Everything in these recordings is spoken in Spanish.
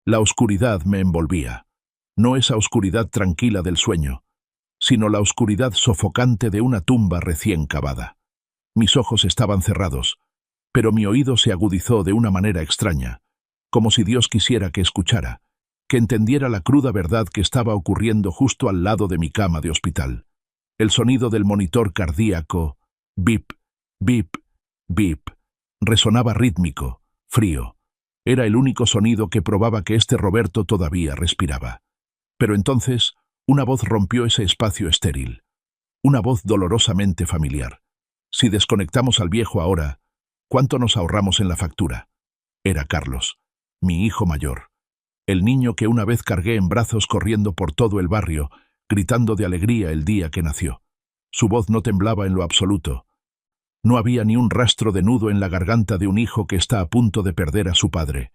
La oscuridad me envolvía. No esa oscuridad tranquila del sueño, sino la oscuridad sofocante de una tumba recién cavada. Mis ojos estaban cerrados, pero mi oído se agudizó de una manera extraña, como si Dios quisiera que escuchara, que entendiera la cruda verdad que estaba ocurriendo justo al lado de mi cama de hospital. El sonido del monitor cardíaco, bip, bip, bip, resonaba rítmico, frío. Era el único sonido que probaba que este Roberto todavía respiraba. Pero entonces, una voz rompió ese espacio estéril. Una voz dolorosamente familiar. Si desconectamos al viejo ahora, ¿cuánto nos ahorramos en la factura? Era Carlos, mi hijo mayor. El niño que una vez cargué en brazos corriendo por todo el barrio, gritando de alegría el día que nació. Su voz no temblaba en lo absoluto. No había ni un rastro de nudo en la garganta de un hijo que está a punto de perder a su padre.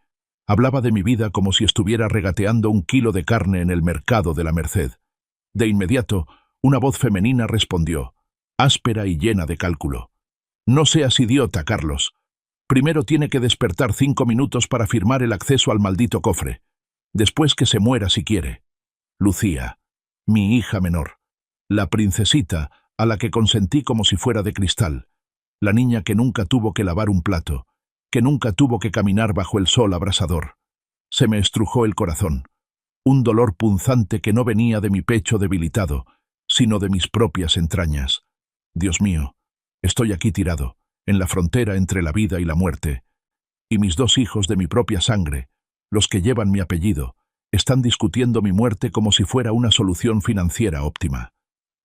Hablaba de mi vida como si estuviera regateando un kilo de carne en el mercado de la Merced. De inmediato, una voz femenina respondió, áspera y llena de cálculo. No seas idiota, Carlos. Primero tiene que despertar 5 minutos para firmar el acceso al maldito cofre. Después que se muera si quiere. Lucía, mi hija menor. La princesita, a la que consentí como si fuera de cristal. La niña que nunca tuvo que lavar un plato, que nunca tuvo que caminar bajo el sol abrasador. Se me estrujó el corazón. Un dolor punzante que no venía de mi pecho debilitado, sino de mis propias entrañas. Dios mío, estoy aquí tirado, en la frontera entre la vida y la muerte. Y mis 2 hijos de mi propia sangre, los que llevan mi apellido, están discutiendo mi muerte como si fuera una solución financiera óptima.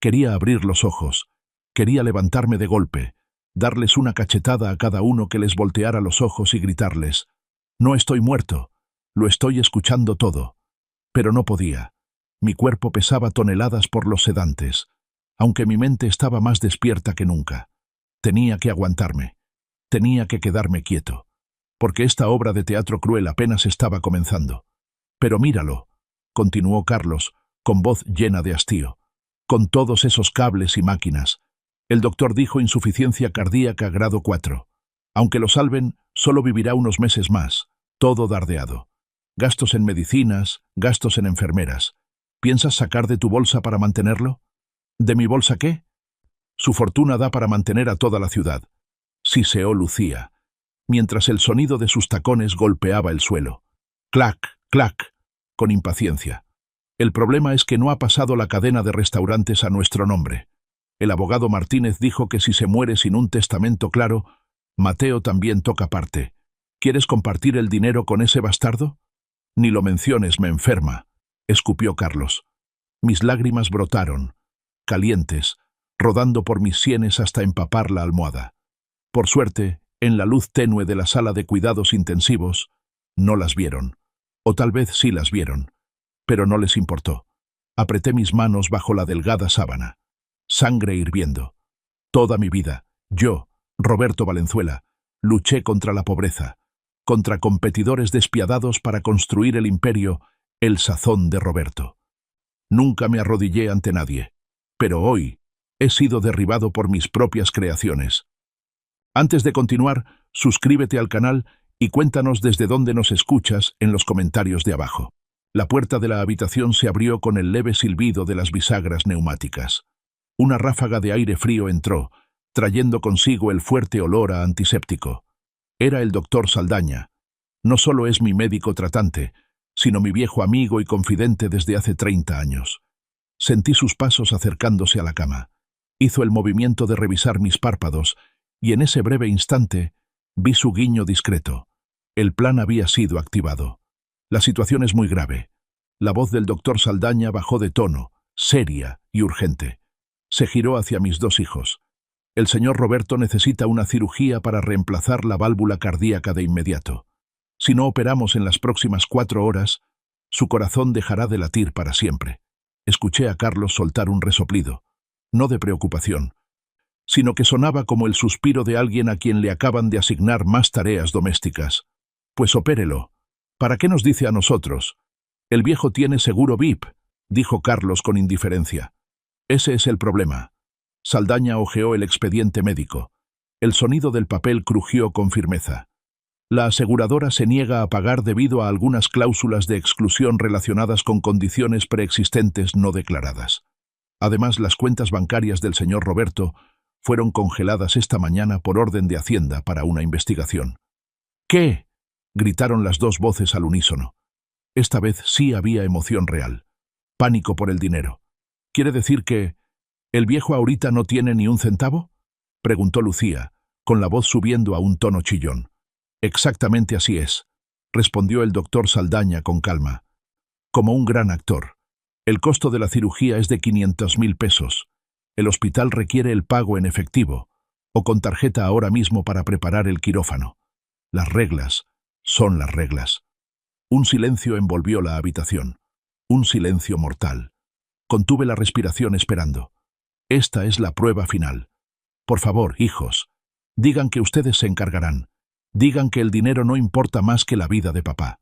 Quería abrir los ojos, quería levantarme de golpe, darles una cachetada a cada uno que les volteara los ojos y gritarles, no estoy muerto, lo estoy escuchando todo. Pero no podía. Mi cuerpo pesaba toneladas por los sedantes, aunque mi mente estaba más despierta que nunca. Tenía que aguantarme. Tenía que quedarme quieto. Porque esta obra de teatro cruel apenas estaba comenzando. Pero míralo, continuó Carlos, con voz llena de hastío. Con todos esos cables y máquinas. El doctor dijo insuficiencia cardíaca grado 4. Aunque lo salven, solo vivirá unos meses más. Todo dardeado. Gastos en medicinas, gastos en enfermeras. ¿Piensas sacar de tu bolsa para mantenerlo? ¿De mi bolsa qué? Su fortuna da para mantener a toda la ciudad. Siseó Lucía, mientras el sonido de sus tacones golpeaba el suelo. Clac, clac, con impaciencia. El problema es que no ha pasado la cadena de restaurantes a nuestro nombre. El abogado Martínez dijo que si se muere sin un testamento claro, Mateo también toca parte. ¿Quieres compartir el dinero con ese bastardo? Ni lo menciones, me enferma, escupió Carlos. Mis lágrimas brotaron, calientes, rodando por mis sienes hasta empapar la almohada. Por suerte, en la luz tenue de la sala de cuidados intensivos, no las vieron. O tal vez sí las vieron, pero no les importó. Apreté mis manos bajo la delgada sábana. Sangre hirviendo. Toda mi vida, yo, Roberto Valenzuela, luché contra la pobreza, contra competidores despiadados para construir el imperio, el sazón de Roberto. Nunca me arrodillé ante nadie, pero hoy he sido derribado por mis propias creaciones. Antes de continuar, suscríbete al canal y cuéntanos desde dónde nos escuchas en los comentarios de abajo. La puerta de la habitación se abrió con el leve silbido de las bisagras neumáticas. Una ráfaga de aire frío entró, trayendo consigo el fuerte olor a antiséptico. Era el doctor Saldaña. No solo es mi médico tratante, sino mi viejo amigo y confidente desde hace 30 años. Sentí sus pasos acercándose a la cama. Hizo el movimiento de revisar mis párpados, y en ese breve instante vi su guiño discreto. El plan había sido activado. La situación es muy grave. La voz del doctor Saldaña bajó de tono, seria y urgente. Se giró hacia mis 2 hijos. El señor Roberto necesita una cirugía para reemplazar la válvula cardíaca de inmediato. Si no operamos en las próximas 4 horas, su corazón dejará de latir para siempre. Escuché a Carlos soltar un resoplido, no de preocupación, sino que sonaba como el suspiro de alguien a quien le acaban de asignar más tareas domésticas. Pues opérelo. ¿Para qué nos dice a nosotros? El viejo tiene seguro VIP, dijo Carlos con indiferencia. Ese es el problema. Saldaña hojeó el expediente médico. El sonido del papel crujió con firmeza. La aseguradora se niega a pagar debido a algunas cláusulas de exclusión relacionadas con condiciones preexistentes no declaradas. Además, las cuentas bancarias del señor Roberto fueron congeladas esta mañana por orden de Hacienda para una investigación. ¿Qué?, gritaron las dos voces al unísono. Esta vez sí había emoción real. Pánico por el dinero. ¿Quiere decir que el viejo ahorita no tiene ni un centavo?, preguntó Lucía, con la voz subiendo a un tono chillón. Exactamente así es, respondió el doctor Saldaña con calma. Como un gran actor. El costo de la cirugía es de 500.000 pesos. El hospital requiere el pago en efectivo, o con tarjeta ahora mismo para preparar el quirófano. Las reglas son las reglas. Un silencio envolvió la habitación. Un silencio mortal. Contuve la respiración esperando. Esta es la prueba final. Por favor, hijos, digan que ustedes se encargarán. Digan que el dinero no importa más que la vida de papá.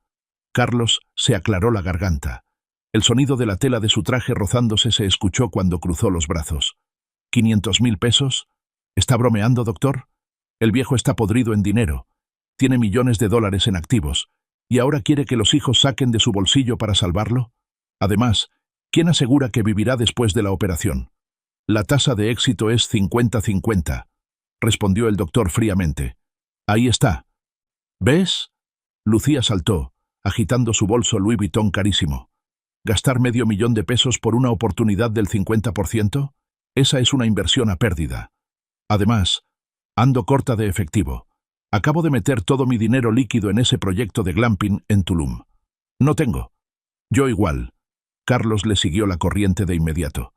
Carlos se aclaró la garganta. El sonido de la tela de su traje rozándose se escuchó cuando cruzó los brazos. ¿500.000 pesos? ¿Está bromeando, doctor? El viejo está podrido en dinero. Tiene millones de dólares en activos. ¿Y ahora quiere que los hijos saquen de su bolsillo para salvarlo? Además, ¿quién asegura que vivirá después de la operación? La tasa de éxito es 50-50, respondió el doctor fríamente. Ahí está. ¿Ves? Lucía saltó, agitando su bolso Louis Vuitton carísimo. ¿Gastar $500,000 por una oportunidad del 50%? Esa es una inversión a pérdida. Además, ando corta de efectivo. Acabo de meter todo mi dinero líquido en ese proyecto de glamping en Tulum. No tengo. Yo igual. Carlos le siguió la corriente de inmediato.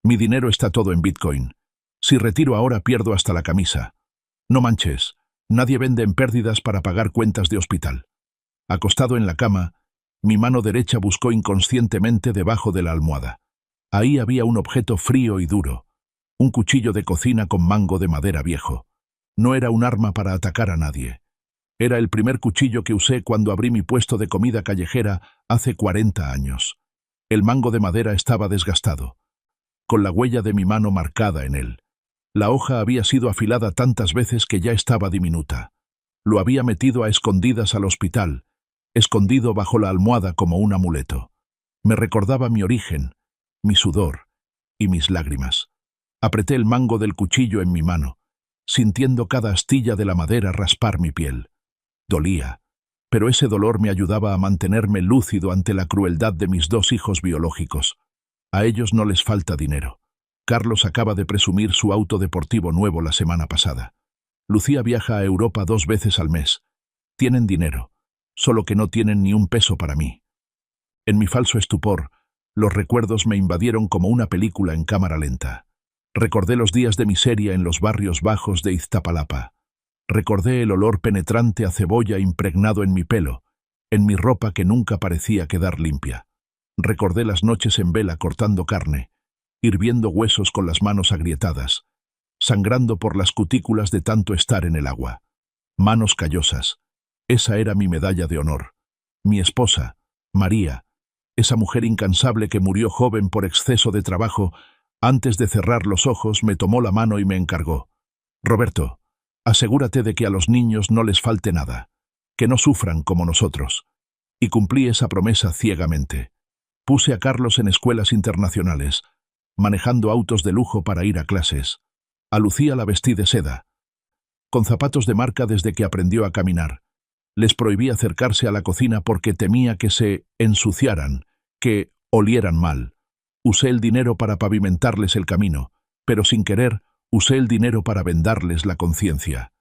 Mi dinero está todo en Bitcoin. Si retiro ahora pierdo hasta la camisa. No manches. Nadie vende en pérdidas para pagar cuentas de hospital. Acostado en la cama, mi mano derecha buscó inconscientemente debajo de la almohada. Ahí había un objeto frío y duro. Un cuchillo de cocina con mango de madera viejo. No era un arma para atacar a nadie. Era el primer cuchillo que usé cuando abrí mi puesto de comida callejera hace 40 años. El mango de madera estaba desgastado, con la huella de mi mano marcada en él. La hoja había sido afilada tantas veces que ya estaba diminuta. Lo había metido a escondidas al hospital, escondido bajo la almohada como un amuleto. Me recordaba mi origen, mi sudor y mis lágrimas. Apreté el mango del cuchillo en mi mano, sintiendo cada astilla de la madera raspar mi piel. Dolía, pero ese dolor me ayudaba a mantenerme lúcido ante la crueldad de mis dos hijos biológicos. A ellos no les falta dinero. Carlos acaba de presumir su auto deportivo nuevo la semana pasada. Lucía viaja a Europa 2 veces al mes. Tienen dinero, solo que no tienen ni un peso para mí. En mi falso estupor, los recuerdos me invadieron como una película en cámara lenta. Recordé los días de miseria en los barrios bajos de Iztapalapa. Recordé el olor penetrante a cebolla impregnado en mi pelo, en mi ropa que nunca parecía quedar limpia. Recordé las noches en vela cortando carne, hirviendo huesos con las manos agrietadas, sangrando por las cutículas de tanto estar en el agua. Manos callosas. Esa era mi medalla de honor. Mi esposa, María, esa mujer incansable que murió joven por exceso de trabajo, antes de cerrar los ojos me tomó la mano y me encargó. Roberto, asegúrate de que a los niños no les falte nada, que no sufran como nosotros. Y cumplí esa promesa ciegamente. Puse a Carlos en escuelas internacionales, manejando autos de lujo para ir a clases. A Lucía la vestí de seda, con zapatos de marca desde que aprendió a caminar. Les prohibí acercarse a la cocina porque temía que se ensuciaran, que olieran mal. Usé el dinero para pavimentarles el camino, pero sin querer usé el dinero para vendarles la conciencia.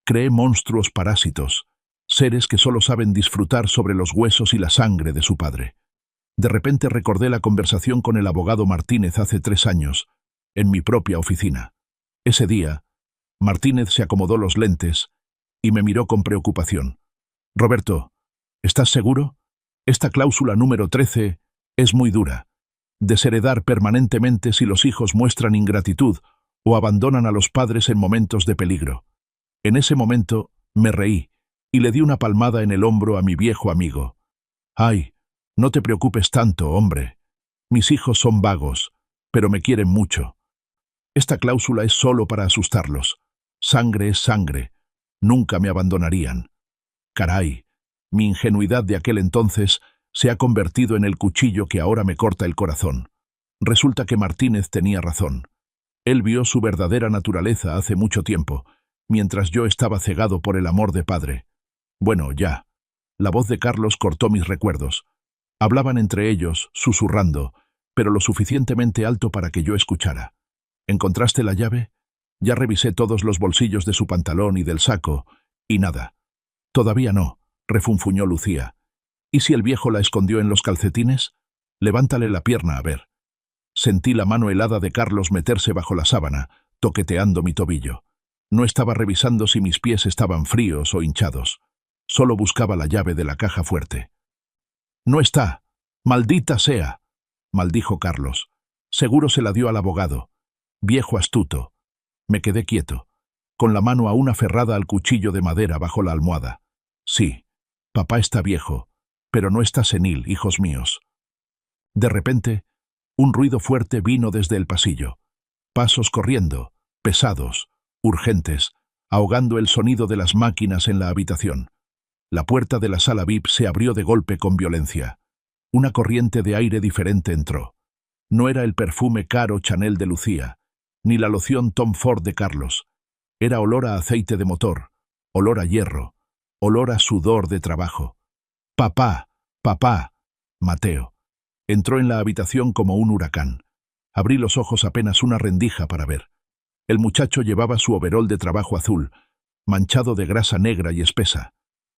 Creé monstruos parásitos, seres que solo saben disfrutar sobre los huesos y la sangre de su padre. De repente recordé la conversación con el abogado Martínez hace 3 años, en mi propia oficina. Ese día, Martínez se acomodó los lentes y me miró con preocupación. Roberto, ¿estás seguro? Esta cláusula número 13 es muy dura. Desheredar permanentemente si los hijos muestran ingratitud o abandonan a los padres en momentos de peligro. En ese momento me reí y le di una palmada en el hombro a mi viejo amigo. Ay, no te preocupes tanto, hombre. Mis hijos son vagos, pero me quieren mucho. Esta cláusula es solo para asustarlos. Sangre es sangre. Nunca me abandonarían. Caray, mi ingenuidad de aquel entonces se ha convertido en el cuchillo que ahora me corta el corazón. Resulta que Martínez tenía razón. Él vio su verdadera naturaleza hace mucho tiempo, mientras yo estaba cegado por el amor de padre. Bueno, ya. La voz de Carlos cortó mis recuerdos. Hablaban entre ellos, susurrando, pero lo suficientemente alto para que yo escuchara. ¿Encontraste la llave? Ya revisé todos los bolsillos de su pantalón y del saco, y nada. Todavía no, refunfuñó Lucía. ¿Y si el viejo la escondió en los calcetines? Levántale la pierna a ver. Sentí la mano helada de Carlos meterse bajo la sábana, toqueteando mi tobillo. No estaba revisando si mis pies estaban fríos o hinchados. Solo buscaba la llave de la caja fuerte. «No está. Maldita sea», maldijo Carlos. Seguro se la dio al abogado. Viejo astuto. Me quedé quieto, con la mano aún aferrada al cuchillo de madera bajo la almohada. Sí, papá está viejo, pero no está senil, hijos míos. De repente, un ruido fuerte vino desde el pasillo. Pasos corriendo, pesados, urgentes, ahogando el sonido de las máquinas en la habitación. La puerta de la sala VIP se abrió de golpe con violencia. Una corriente de aire diferente entró. No era el perfume caro Chanel de Lucía, ni la loción Tom Ford de Carlos. Era olor a aceite de motor, olor a hierro, olor a sudor de trabajo. «Papá, papá», Mateo. Entró en la habitación como un huracán. Abrí los ojos apenas una rendija para ver. El muchacho llevaba su overol de trabajo azul, manchado de grasa negra y espesa.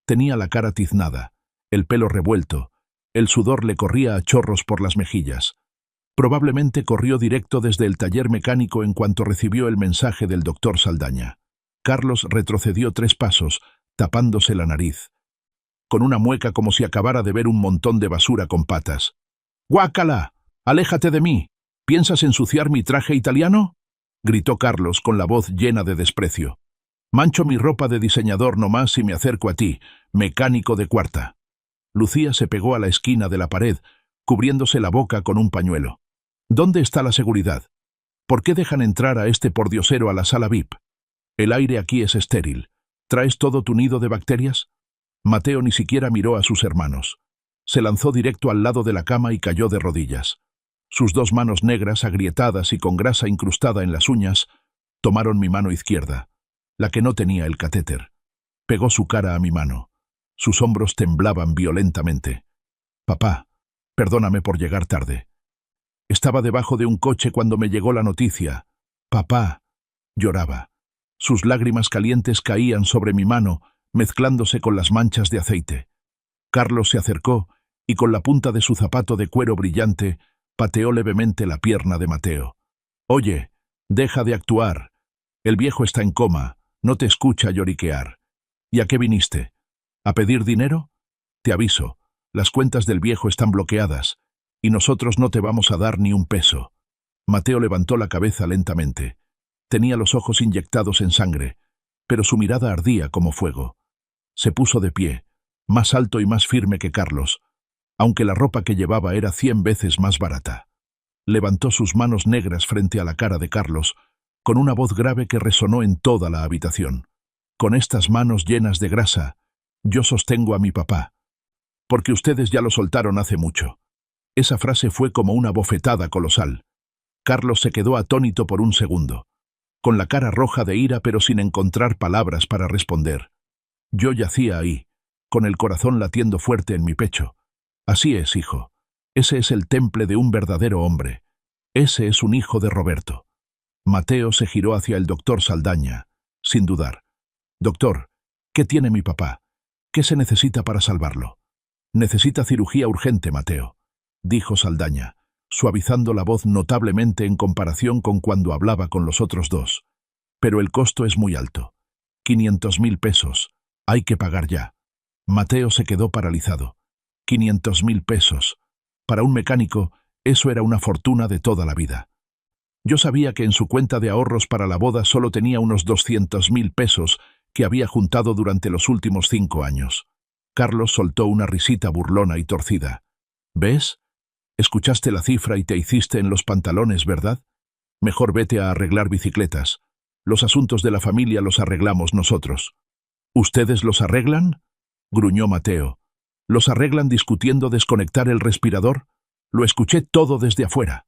Tenía la cara tiznada, el pelo revuelto, el sudor le corría a chorros por las mejillas. Probablemente corrió directo desde el taller mecánico en cuanto recibió el mensaje del doctor Saldaña. Carlos retrocedió 3 pasos, tapándose la nariz, con una mueca como si acabara de ver un montón de basura con patas. «¡Guácala! ¡Aléjate de mí! ¿Piensas ensuciar mi traje italiano?», gritó Carlos con la voz llena de desprecio. «Mancho mi ropa de diseñador nomás si me acerco a ti, mecánico de cuarta». Lucía se pegó a la esquina de la pared, cubriéndose la boca con un pañuelo. «¿Dónde está la seguridad? ¿Por qué dejan entrar a este pordiosero a la sala VIP? El aire aquí es estéril. ¿Traes todo tu nido de bacterias?». Mateo ni siquiera miró a sus hermanos. Se lanzó directo al lado de la cama y cayó de rodillas. Sus 2 manos negras, agrietadas y con grasa incrustada en las uñas, tomaron mi mano izquierda, la que no tenía el catéter. Pegó su cara a mi mano. Sus hombros temblaban violentamente. «Papá, perdóname por llegar tarde. Estaba debajo de un coche cuando me llegó la noticia. Papá», lloraba. Sus lágrimas calientes caían sobre mi mano, mezclándose con las manchas de aceite. Carlos se acercó y con la punta de su zapato de cuero brillante pateó levemente la pierna de Mateo. «Oye, deja de actuar. El viejo está en coma, no te escucha lloriquear. ¿Y a qué viniste? ¿A pedir dinero? Te aviso, las cuentas del viejo están bloqueadas y nosotros no te vamos a dar ni un peso». Mateo levantó la cabeza lentamente. Tenía los ojos inyectados en sangre, pero su mirada ardía como fuego. Se puso de pie, más alto y más firme que Carlos, aunque la ropa que llevaba era 100 veces más barata. Levantó sus manos negras frente a la cara de Carlos, con una voz grave que resonó en toda la habitación. «Con estas manos llenas de grasa, yo sostengo a mi papá. Porque ustedes ya lo soltaron hace mucho». Esa frase fue como una bofetada colosal. Carlos se quedó atónito por un segundo, con la cara roja de ira pero sin encontrar palabras para responder. Yo yacía ahí, con el corazón latiendo fuerte en mi pecho. «Así es, hijo. Ese es el temple de un verdadero hombre. Ese es un hijo de Roberto». Mateo se giró hacia el doctor Saldaña, sin dudar. «Doctor, ¿qué tiene mi papá? ¿Qué se necesita para salvarlo?» «Necesita cirugía urgente, Mateo», dijo Saldaña, suavizando la voz notablemente en comparación con cuando hablaba con los otros 2. «Pero el costo es muy alto. 500.000 pesos. Hay que pagar ya». Mateo se quedó paralizado. 500.000 pesos. Para un mecánico, eso era una fortuna de toda la vida. Yo sabía que en su cuenta de ahorros para la boda solo tenía unos 200.000 pesos que había juntado durante los últimos 5 años. Carlos soltó una risita burlona y torcida. «¿Ves? Escuchaste la cifra y te hiciste en los pantalones, ¿verdad? Mejor vete a arreglar bicicletas. Los asuntos de la familia los arreglamos nosotros». «¿Ustedes los arreglan?». gruñó Mateo. ¿Los arreglan discutiendo desconectar el respirador? Lo escuché todo desde afuera.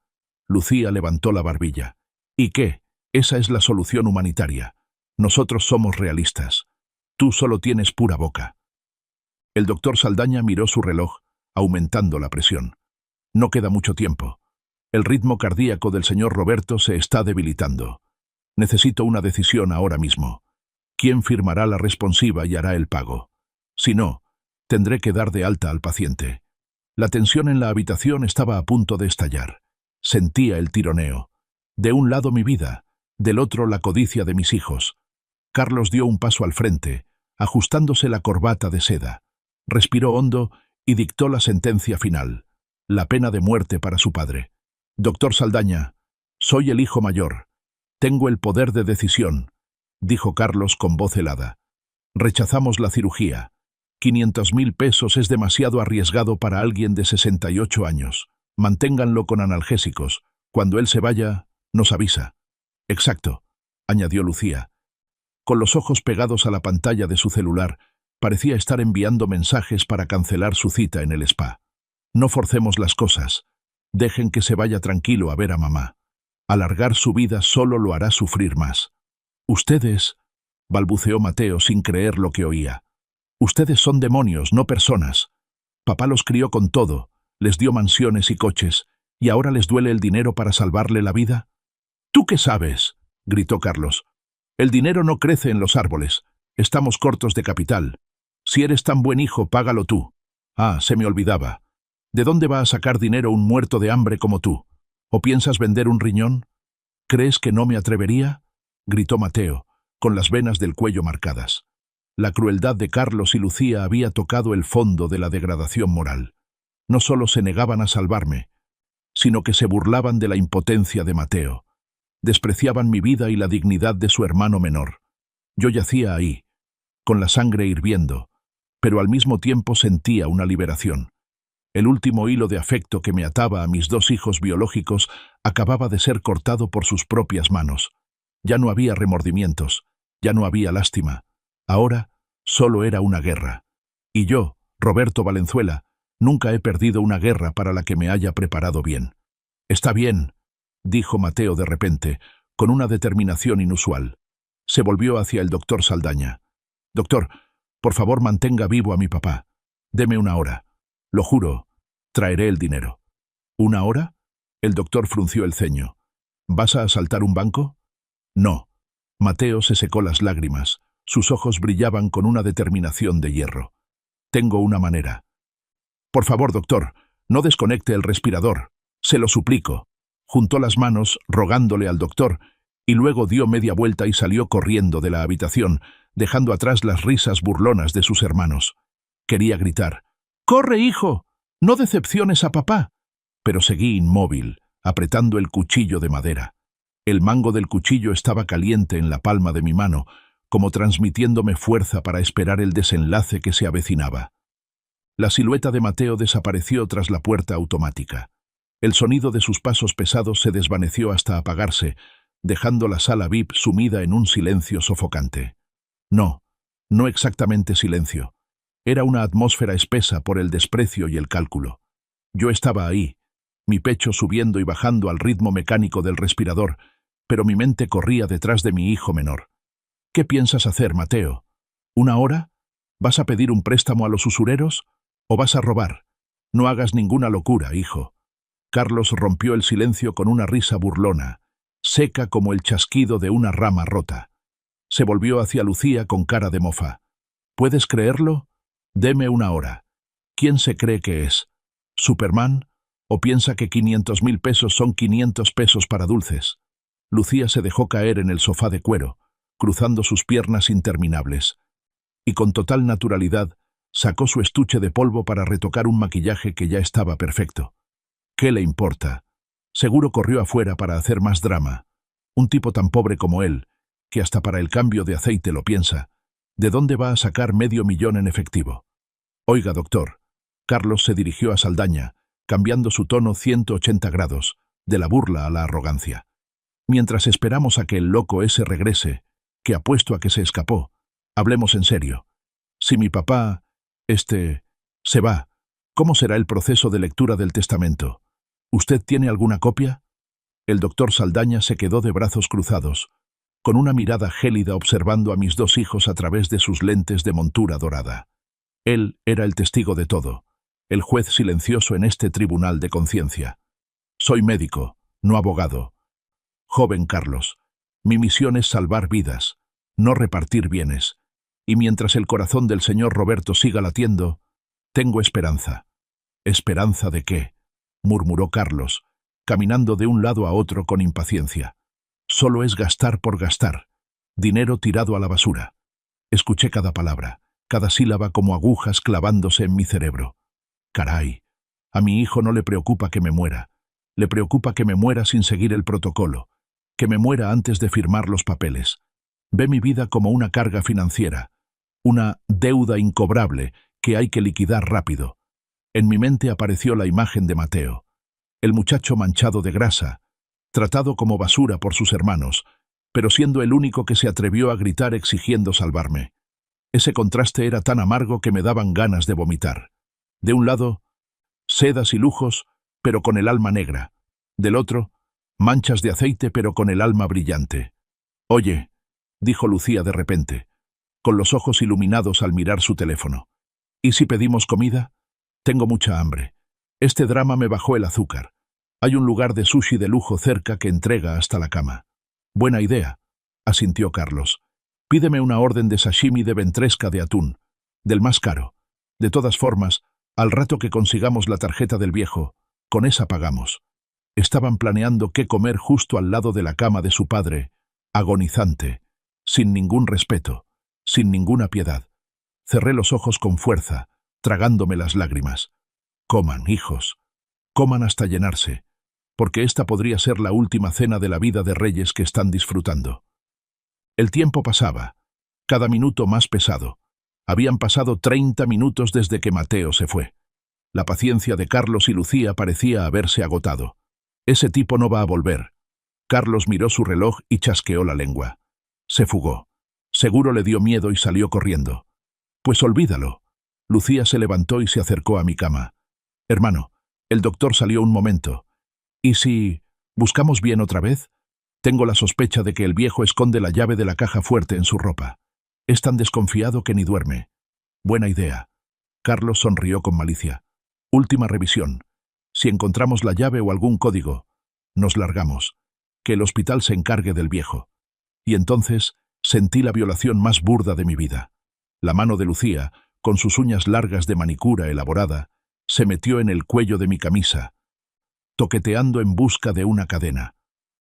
Lucía levantó la barbilla. ¿Y qué? Esa es la solución humanitaria. Nosotros somos realistas. Tú solo tienes pura boca. El doctor Saldaña miró su reloj, aumentando la presión. No queda mucho tiempo. El ritmo cardíaco del señor Roberto se está debilitando. Necesito una decisión ahora mismo. ¿Quién firmará la responsiva y hará el pago? Si no, tendré que dar de alta al paciente. La tensión en la habitación estaba a punto de estallar. Sentía el tironeo. De un lado mi vida, del otro la codicia de mis hijos. Carlos dio un paso al frente, ajustándose la corbata de seda. Respiró hondo y dictó la sentencia final. La pena de muerte para su padre. Doctor Saldaña, soy el hijo mayor. Tengo el poder de decisión, dijo Carlos con voz helada. Rechazamos la cirugía. 500.000 pesos es demasiado arriesgado para alguien de 68 años. Manténganlo con analgésicos. Cuando él se vaya, nos avisa. Exacto, añadió Lucía. Con los ojos pegados a la pantalla de su celular, parecía estar enviando mensajes para cancelar su cita en el spa. No forcemos las cosas. Dejen que se vaya tranquilo a ver a mamá. Alargar su vida solo lo hará sufrir más. Ustedes, balbuceó Mateo sin creer lo que oía. Ustedes son demonios, no personas. Papá los crió con todo, les dio mansiones y coches, ¿y ahora les duele el dinero para salvarle la vida? ¿Tú qué sabes?, gritó Carlos. El dinero no crece en los árboles. Estamos cortos de capital. Si eres tan buen hijo, págalo tú. Ah, se me olvidaba. ¿De dónde va a sacar dinero un muerto de hambre como tú? ¿O piensas vender un riñón? ¿Crees que no me atrevería?, gritó Mateo, con las venas del cuello marcadas. La crueldad de Carlos y Lucía había tocado el fondo de la degradación moral. No solo se negaban a salvarme, sino que se burlaban de la impotencia de Mateo. Despreciaban mi vida y la dignidad de su hermano menor. Yo yacía ahí, con la sangre hirviendo, pero al mismo tiempo sentía una liberación. El último hilo de afecto que me ataba a mis 2 hijos biológicos acababa de ser cortado por sus propias manos. Ya no había remordimientos, ya no había lástima. Ahora solo era una guerra. Y yo, Roberto Valenzuela, nunca he perdido una guerra para la que me haya preparado bien. Está bien, dijo Mateo de repente, con una determinación inusual. Se volvió hacia el doctor Saldaña. Doctor, por favor mantenga vivo a mi papá. Deme 1 hora. Lo juro, traeré el dinero. ¿1 hora? El doctor frunció el ceño. ¿Vas a asaltar un banco? No. Mateo se secó las lágrimas. Sus ojos brillaban con una determinación de hierro. Tengo una manera. Por favor, doctor, no desconecte el respirador. Se lo suplico. Juntó las manos, rogándole al doctor, y luego dio media vuelta y salió corriendo de la habitación, dejando atrás las risas burlonas de sus hermanos. Quería gritar: ¡Corre, hijo! ¡No decepciones a papá! Pero seguí inmóvil, apretando el cuchillo de madera. El mango del cuchillo estaba caliente en la palma de mi mano, como transmitiéndome fuerza para esperar el desenlace que se avecinaba. La silueta de Mateo desapareció tras la puerta automática. El sonido de sus pasos pesados se desvaneció hasta apagarse, dejando la sala VIP sumida en un silencio sofocante. No, no exactamente silencio. Era una atmósfera espesa por el desprecio y el cálculo. Yo estaba ahí, mi pecho subiendo y bajando al ritmo mecánico del respirador, pero mi mente corría detrás de mi hijo menor. ¿Qué piensas hacer, Mateo? ¿1 hora? ¿Vas a pedir un préstamo a los usureros? ¿O vas a robar? No hagas ninguna locura, hijo. Carlos rompió el silencio con una risa burlona, seca como el chasquido de una rama rota. Se volvió hacia Lucía con cara de mofa. ¿Puedes creerlo? Deme 1 hora. ¿Quién se cree que es? ¿Superman? ¿O piensa que 500.000 pesos son 500 pesos para dulces? Lucía se dejó caer en el sofá de cuero, cruzando sus piernas interminables, y con total naturalidad sacó su estuche de polvo para retocar un maquillaje que ya estaba perfecto. ¿Qué le importa? Seguro corrió afuera para hacer más drama. Un tipo tan pobre como él, que hasta para el cambio de aceite lo piensa, ¿de dónde va a sacar $500.000 en efectivo? Oiga, doctor. Carlos se dirigió a Saldaña, cambiando su tono 180 grados, de la burla a la arrogancia. Mientras esperamos a que el loco ese regrese, que apuesto a que se escapó, hablemos en serio. Si mi papá... Se va. ¿Cómo será el proceso de lectura del testamento? ¿Usted tiene alguna copia? El doctor Saldaña se quedó de brazos cruzados, con una mirada gélida observando a mis dos hijos a través de sus lentes de montura dorada. Él era el testigo de todo, el juez silencioso en este tribunal de conciencia. Soy médico, no abogado. Joven Carlos, mi misión es salvar vidas, no repartir bienes, y mientras el corazón del señor Roberto siga latiendo, tengo esperanza. ¿Esperanza de qué?, murmuró Carlos, caminando de un lado a otro con impaciencia. Solo es gastar por gastar, dinero tirado a la basura. Escuché cada palabra, cada sílaba como agujas clavándose en mi cerebro. Caray, a mi hijo no le preocupa que me muera, le preocupa que me muera sin seguir el protocolo, que me muera antes de firmar los papeles. Ve mi vida como una carga financiera, una deuda incobrable que hay que liquidar rápido. En mi mente apareció la imagen de Mateo, el muchacho manchado de grasa, tratado como basura por sus hermanos, pero siendo el único que se atrevió a gritar exigiendo salvarme. Ese contraste era tan amargo que me daban ganas de vomitar. De un lado, sedas y lujos, pero con el alma negra. Del otro, manchas de aceite, pero con el alma brillante. «Oye», dijo Lucía de repente, con los ojos iluminados al mirar su teléfono. «¿Y si pedimos comida? Tengo mucha hambre. Este drama me bajó el azúcar. Hay un lugar de sushi de lujo cerca que entrega hasta la cama». «Buena idea», asintió Carlos. «Pídeme una orden de sashimi de ventresca de atún, del más caro. De todas formas, al rato que consigamos la tarjeta del viejo, con esa pagamos». Estaban planeando qué comer justo al lado de la cama de su padre, agonizante, sin ningún respeto, sin ninguna piedad. Cerré los ojos con fuerza, tragándome las lágrimas. Coman, hijos, coman hasta llenarse, porque esta podría ser la última cena de la vida de reyes que están disfrutando. El tiempo pasaba, cada minuto más pesado. Habían pasado 30 minutos desde que Mateo se fue. La paciencia de Carlos y Lucía parecía haberse agotado. «Ese tipo no va a volver». Carlos miró su reloj y chasqueó la lengua. Se fugó. Seguro le dio miedo y salió corriendo. «Pues olvídalo». Lucía se levantó y se acercó a mi cama. «Hermano, el doctor salió un momento. ¿Y si buscamos bien otra vez? Tengo la sospecha de que el viejo esconde la llave de la caja fuerte en su ropa. Es tan desconfiado que ni duerme». «Buena idea». Carlos sonrió con malicia. «Última revisión. Si encontramos la llave o algún código, nos largamos. Que el hospital se encargue del viejo». Y entonces sentí la violación más burda de mi vida. La mano de Lucía, con sus uñas largas de manicura elaborada, se metió en el cuello de mi camisa, toqueteando en busca de una cadena.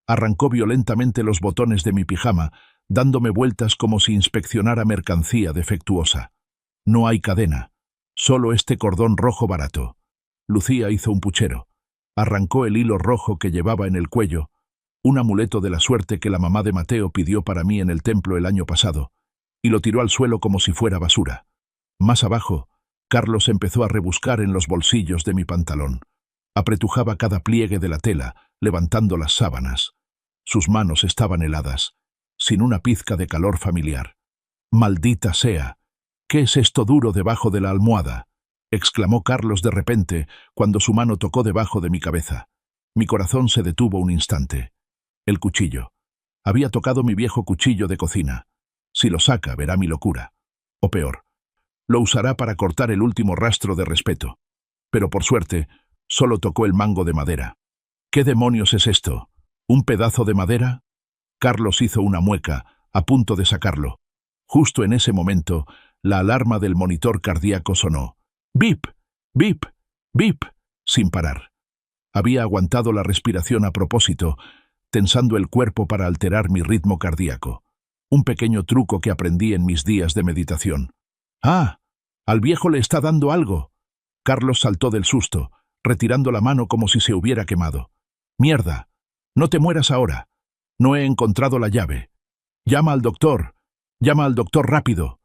Arrancó violentamente los botones de mi pijama, dándome vueltas como si inspeccionara mercancía defectuosa. «No hay cadena, solo este cordón rojo barato». Lucía hizo un puchero. Arrancó el hilo rojo que llevaba en el cuello, un amuleto de la suerte que la mamá de Mateo pidió para mí en el templo el año pasado, y lo tiró al suelo como si fuera basura. Más abajo, Carlos empezó a rebuscar en los bolsillos de mi pantalón. Apretujaba cada pliegue de la tela, levantando las sábanas. Sus manos estaban heladas, sin una pizca de calor familiar. «Maldita sea, ¿qué es esto duro debajo de la almohada?», exclamó Carlos de repente cuando su mano tocó debajo de mi cabeza. Mi corazón se detuvo un instante. El cuchillo. Había tocado mi viejo cuchillo de cocina. Si lo saca, verá mi locura. O peor, lo usará para cortar el último rastro de respeto. Pero por suerte, solo tocó el mango de madera. «¿Qué demonios es esto? ¿Un pedazo de madera?». Carlos hizo una mueca, a punto de sacarlo. Justo en ese momento, la alarma del monitor cardíaco sonó. «¡Bip! ¡Bip! ¡Bip!», sin parar. Había aguantado la respiración a propósito, tensando el cuerpo para alterar mi ritmo cardíaco. Un pequeño truco que aprendí en mis días de meditación. «¡Ah! Al viejo le está dando algo». Carlos saltó del susto, retirando la mano como si se hubiera quemado. «¡Mierda! No te mueras ahora. No he encontrado la llave. Llama al doctor. Llama al doctor rápido»,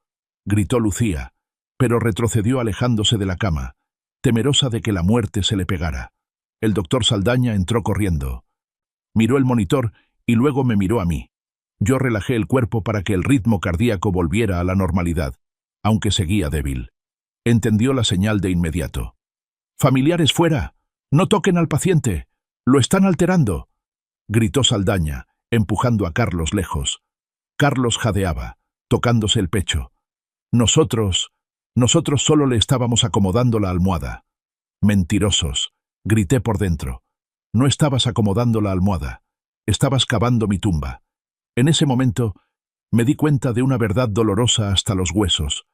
gritó Lucía, pero retrocedió alejándose de la cama, temerosa de que la muerte se le pegara. El doctor Saldaña entró corriendo. Miró el monitor y luego me miró a mí. Yo relajé el cuerpo para que el ritmo cardíaco volviera a la normalidad, aunque seguía débil. Entendió la señal de inmediato. «Familiares fuera. No toquen al paciente. Lo están alterando», gritó Saldaña, empujando a Carlos lejos. Carlos jadeaba, tocándose el pecho. Nosotros solo le estábamos acomodando la almohada». «Mentirosos», grité por dentro. «No estabas acomodando la almohada. Estabas cavando mi tumba». En ese momento me di cuenta de una verdad dolorosa hasta los huesos.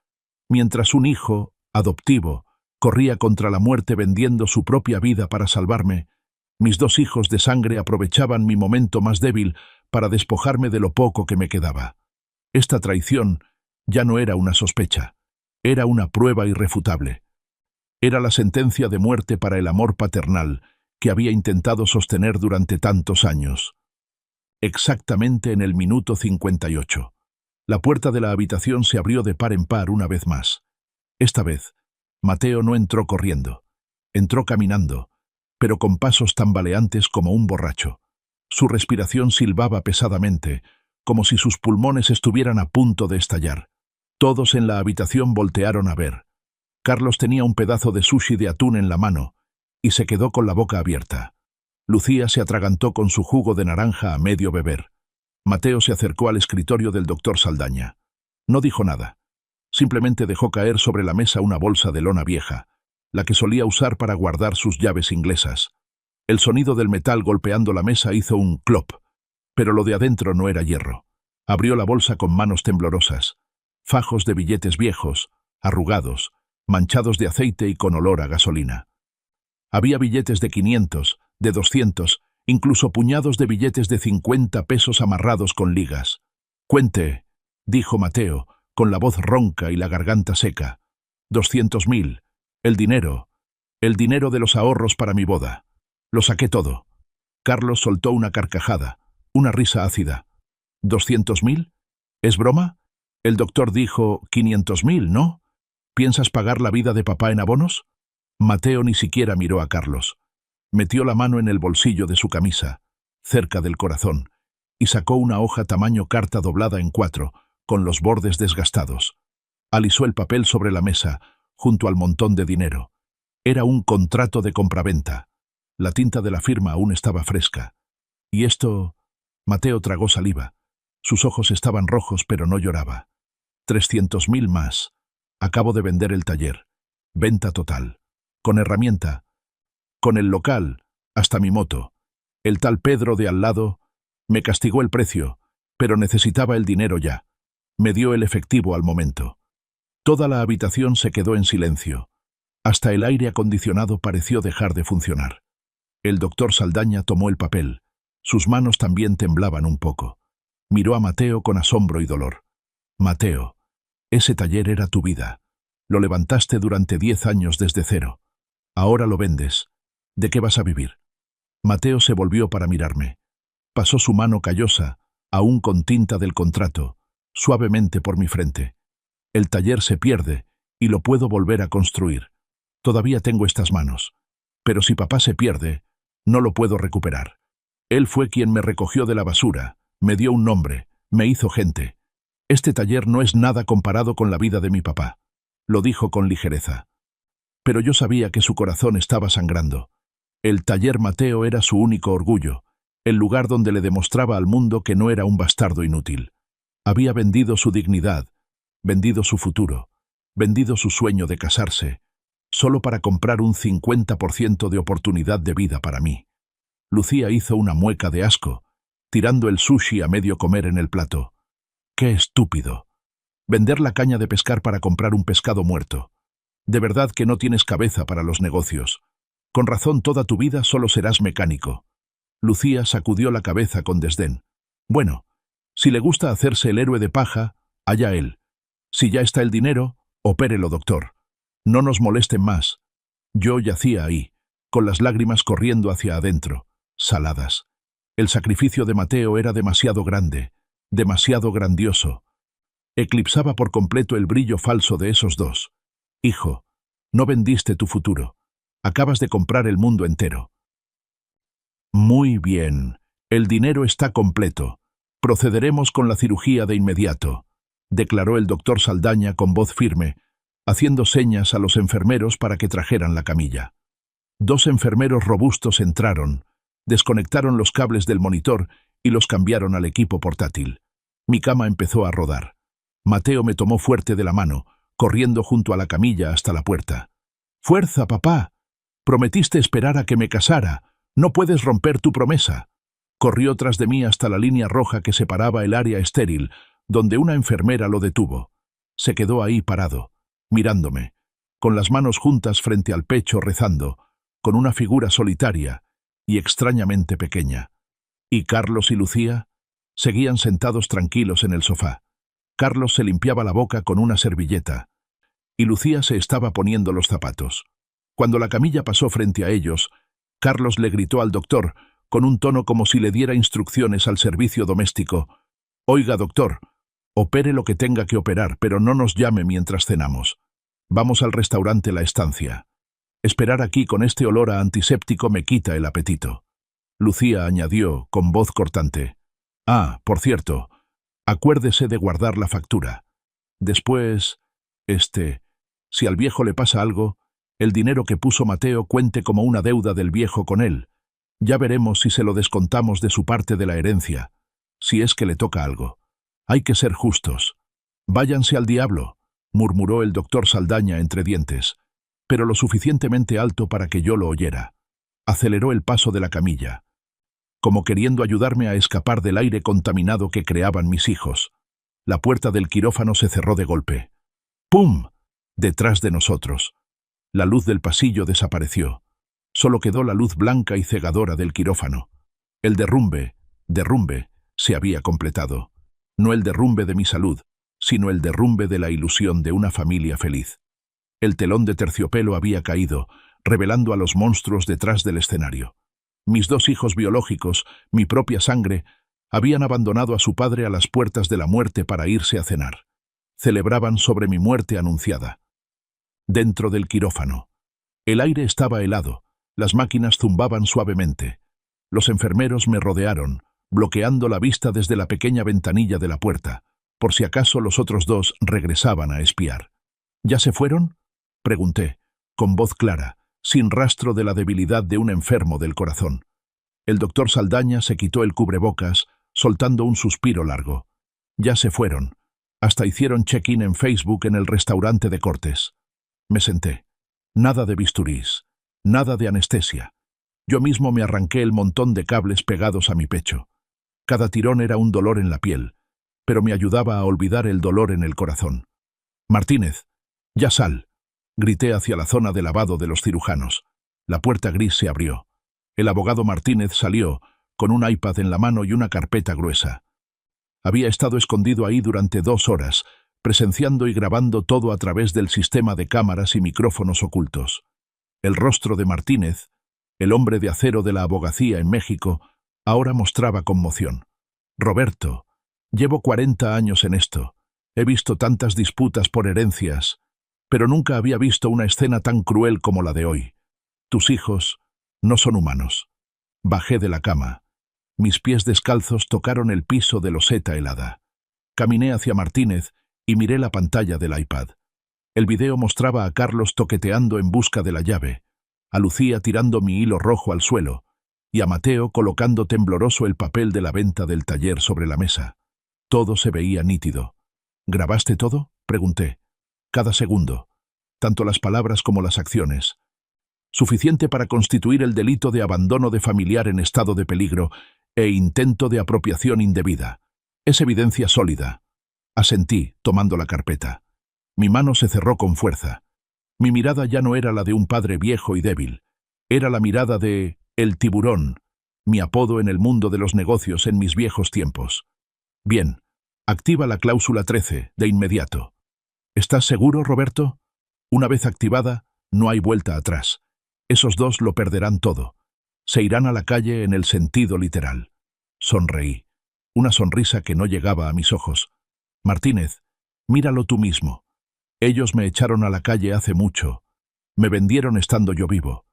Mientras un hijo, adoptivo, corría contra la muerte vendiendo su propia vida para salvarme, mis dos hijos de sangre aprovechaban mi momento más débil para despojarme de lo poco que me quedaba. Esta traición ya no era una sospecha, era una prueba irrefutable. Era la sentencia de muerte para el amor paternal que había intentado sostener durante tantos años. Exactamente en el minuto 58. La puerta de la habitación se abrió de par en par una vez más. Esta vez, Mateo no entró corriendo. Entró caminando, pero con pasos tambaleantes como un borracho. Su respiración silbaba pesadamente, como si sus pulmones estuvieran a punto de estallar. Todos en la habitación voltearon a ver. Carlos tenía un pedazo de sushi de atún en la mano y se quedó con la boca abierta. Lucía se atragantó con su jugo de naranja a medio beber. Mateo se acercó al escritorio del doctor Saldaña. No dijo nada. Simplemente dejó caer sobre la mesa una bolsa de lona vieja, la que solía usar para guardar sus llaves inglesas. El sonido del metal golpeando la mesa hizo un clop, pero lo de adentro no era hierro. Abrió la bolsa con manos temblorosas. Fajos de billetes viejos, arrugados, manchados de aceite y con olor a gasolina. Había billetes de 500, de 200, incluso puñados de billetes de 50 pesos amarrados con ligas. «Cuente», dijo Mateo, con la voz ronca y la garganta seca. 200.000. El dinero de los ahorros para mi boda. Lo saqué todo. Carlos soltó una carcajada, una risa ácida. ¿200.000? ¿Es broma? El doctor dijo 500.000, ¿no? ¿Piensas pagar la vida de papá en abonos? Mateo ni siquiera miró a Carlos. Metió la mano en el bolsillo de su camisa, cerca del corazón, y sacó una hoja tamaño carta doblada en 4, con los bordes desgastados. Alisó el papel sobre la mesa, junto al montón de dinero. Era un contrato de compraventa. La tinta de la firma aún estaba fresca. ¿Y esto? Mateo tragó saliva. Sus ojos estaban rojos, pero no lloraba. 300.000 más. Acabo de vender el taller. Venta total. Con herramienta. Con el local, hasta mi moto. El tal Pedro de al lado me castigó el precio, pero necesitaba el dinero ya. Me dio el efectivo al momento. Toda la habitación se quedó en silencio. Hasta el aire acondicionado pareció dejar de funcionar. El doctor Saldaña tomó el papel. Sus manos también temblaban un poco. Miró a Mateo con asombro y dolor. «Mateo, ese taller era tu vida. Lo levantaste durante 10 años desde cero. Ahora lo vendes. ¿De qué vas a vivir?» Mateo se volvió para mirarme. Pasó su mano callosa, aún con tinta del contrato, suavemente por mi frente. «El taller se pierde y lo puedo volver a construir. Todavía tengo estas manos. Pero si papá se pierde, no lo puedo recuperar. Él fue quien me recogió de la basura, me dio un nombre, me hizo gente. Este taller no es nada comparado con la vida de mi papá», lo dijo con ligereza. Pero yo sabía que su corazón estaba sangrando. El taller Mateo era su único orgullo, el lugar donde le demostraba al mundo que no era un bastardo inútil. Había vendido su dignidad, vendido su futuro, vendido su sueño de casarse, solo para comprar un 50% de oportunidad de vida para mí. Lucía hizo una mueca de asco, tirando el sushi a medio comer en el plato. ¡Qué estúpido! Vender la caña de pescar para comprar un pescado muerto. De verdad que no tienes cabeza para los negocios. Con razón toda tu vida solo serás mecánico. Lucía sacudió la cabeza con desdén. Bueno, si le gusta hacerse el héroe de paja, allá él. Si ya está el dinero, opérelo, doctor. No nos molesten más. Yo yacía ahí, con las lágrimas corriendo hacia adentro, saladas. El sacrificio de Mateo era demasiado grande, demasiado grandioso. Eclipsaba por completo el brillo falso de esos dos. Hijo, no vendiste tu futuro. Acabas de comprar el mundo entero. Muy bien. El dinero está completo. Procederemos con la cirugía de inmediato, declaró el doctor Saldaña con voz firme, haciendo señas a los enfermeros para que trajeran la camilla. 2 enfermeros robustos entraron, desconectaron los cables del monitor y los cambiaron al equipo portátil. Mi cama empezó a rodar. Mateo me tomó fuerte de la mano, corriendo junto a la camilla hasta la puerta. «¡Fuerza, papá! Prometiste esperar a que me casara. No puedes romper tu promesa». Corrió tras de mí hasta la línea roja que separaba el área estéril, donde una enfermera lo detuvo. Se quedó ahí parado, mirándome, con las manos juntas frente al pecho rezando, con una figura solitaria y extrañamente pequeña. ¿Y Carlos y Lucía? Seguían sentados tranquilos en el sofá. Carlos se limpiaba la boca con una servilleta, y Lucía se estaba poniendo los zapatos. Cuando la camilla pasó frente a ellos, Carlos le gritó al doctor, con un tono como si le diera instrucciones al servicio doméstico: «Oiga, doctor, opere lo que tenga que operar, pero no nos llame mientras cenamos. Vamos al restaurante La Estancia. Esperar aquí con este olor a antiséptico me quita el apetito». Lucía añadió, con voz cortante: «Ah, por cierto, acuérdese de guardar la factura. Después, si al viejo le pasa algo, el dinero que puso Mateo cuente como una deuda del viejo con él. Ya veremos si se lo descontamos de su parte de la herencia, si es que le toca algo. Hay que ser justos». «Váyanse al diablo», murmuró el doctor Saldaña entre dientes, pero lo suficientemente alto para que yo lo oyera. Aceleró el paso de la camilla, como queriendo ayudarme a escapar del aire contaminado que creaban mis hijos. La puerta del quirófano se cerró de golpe. ¡Pum! Detrás de nosotros. La luz del pasillo desapareció. Solo quedó la luz blanca y cegadora del quirófano. El derrumbe, se había completado. No el derrumbe de mi salud, sino el derrumbe de la ilusión de una familia feliz. El telón de terciopelo había caído, revelando a los monstruos detrás del escenario. Mis 2 hijos biológicos, mi propia sangre, habían abandonado a su padre a las puertas de la muerte para irse a cenar. Celebraban sobre mi muerte anunciada. Dentro del quirófano. El aire estaba helado, las máquinas zumbaban suavemente. Los enfermeros me rodearon, bloqueando la vista desde la pequeña ventanilla de la puerta, por si acaso los otros 2 regresaban a espiar. ¿Ya se fueron?, pregunté, con voz clara, sin rastro de la debilidad de un enfermo del corazón. El doctor Saldaña se quitó el cubrebocas, soltando un suspiro largo. «Ya se fueron. Hasta hicieron check-in en Facebook en el restaurante de cortes». Me senté. Nada de bisturís, nada de anestesia. Yo mismo me arranqué el montón de cables pegados a mi pecho. Cada tirón era un dolor en la piel, pero me ayudaba a olvidar el dolor en el corazón. «Martínez, ya sal», grité hacia la zona de lavado de los cirujanos. La puerta gris se abrió. El abogado Martínez salió, con un iPad en la mano y una carpeta gruesa. Había estado escondido ahí durante 2 horas, presenciando y grabando todo a través del sistema de cámaras y micrófonos ocultos. El rostro de Martínez, el hombre de acero de la abogacía en México, ahora mostraba conmoción. «Roberto, llevo 40 años en esto. He visto tantas disputas por herencias, pero nunca había visto una escena tan cruel como la de hoy. Tus hijos no son humanos». Bajé de la cama. Mis pies descalzos tocaron el piso de loseta helada. Caminé hacia Martínez y miré la pantalla del iPad. El video mostraba a Carlos toqueteando en busca de la llave, a Lucía tirando mi hilo rojo al suelo y a Mateo colocando tembloroso el papel de la venta del taller sobre la mesa. Todo se veía nítido. «¿Grabaste todo?», pregunté. «Cada segundo, tanto las palabras como las acciones. Suficiente para constituir el delito de abandono de familiar en estado de peligro e intento de apropiación indebida. Es evidencia sólida». Asentí, tomando la carpeta. Mi mano se cerró con fuerza. Mi mirada ya no era la de un padre viejo y débil. Era la mirada de El Tiburón, mi apodo en el mundo de los negocios en mis viejos tiempos. «Bien, activa la cláusula 13, de inmediato». «¿Estás seguro, Roberto? Una vez activada, no hay vuelta atrás. Esos 2 lo perderán todo. Se irán a la calle en el sentido literal». Sonreí, una sonrisa que no llegaba a mis ojos. «Martínez, míralo tú mismo. Ellos me echaron a la calle hace mucho. Me vendieron estando yo vivo.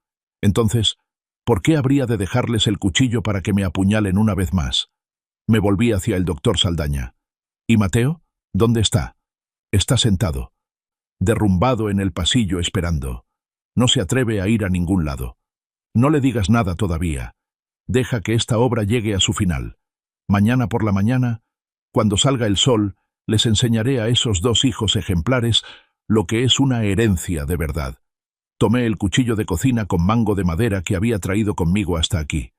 Entonces, ¿por qué habría de dejarles el cuchillo para que me apuñalen una vez más?» Me volví hacia el doctor Saldaña. «¿Y Mateo? ¿Dónde está?» «Está sentado». derrumbado en el pasillo esperando. No se atreve a ir a ningún lado. No le digas nada todavía. Deja que esta obra llegue a su final. Mañana por la mañana, cuando salga el sol, les enseñaré a esos dos hijos ejemplares lo que es una herencia de verdad. Tomé el cuchillo de cocina con mango de madera que había traído conmigo hasta aquí.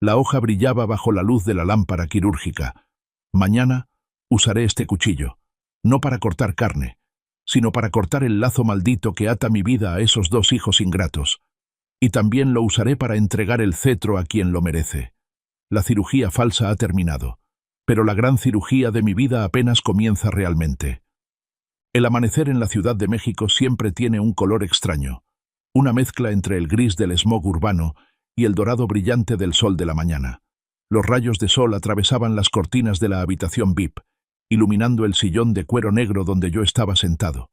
La hoja brillaba bajo la luz de la lámpara quirúrgica. Mañana usaré este cuchillo, no para cortar carne, sino para cortar el lazo maldito que ata mi vida a esos dos hijos ingratos. Y también lo usaré para entregar el cetro a quien lo merece. La cirugía falsa ha terminado, pero la gran cirugía de mi vida apenas comienza realmente. El amanecer en la Ciudad de México siempre tiene un color extraño, una mezcla entre el gris del smog urbano y el dorado brillante del sol de la mañana. Los rayos de sol atravesaban las cortinas de la habitación VIP, iluminando el sillón de cuero negro donde yo estaba sentado.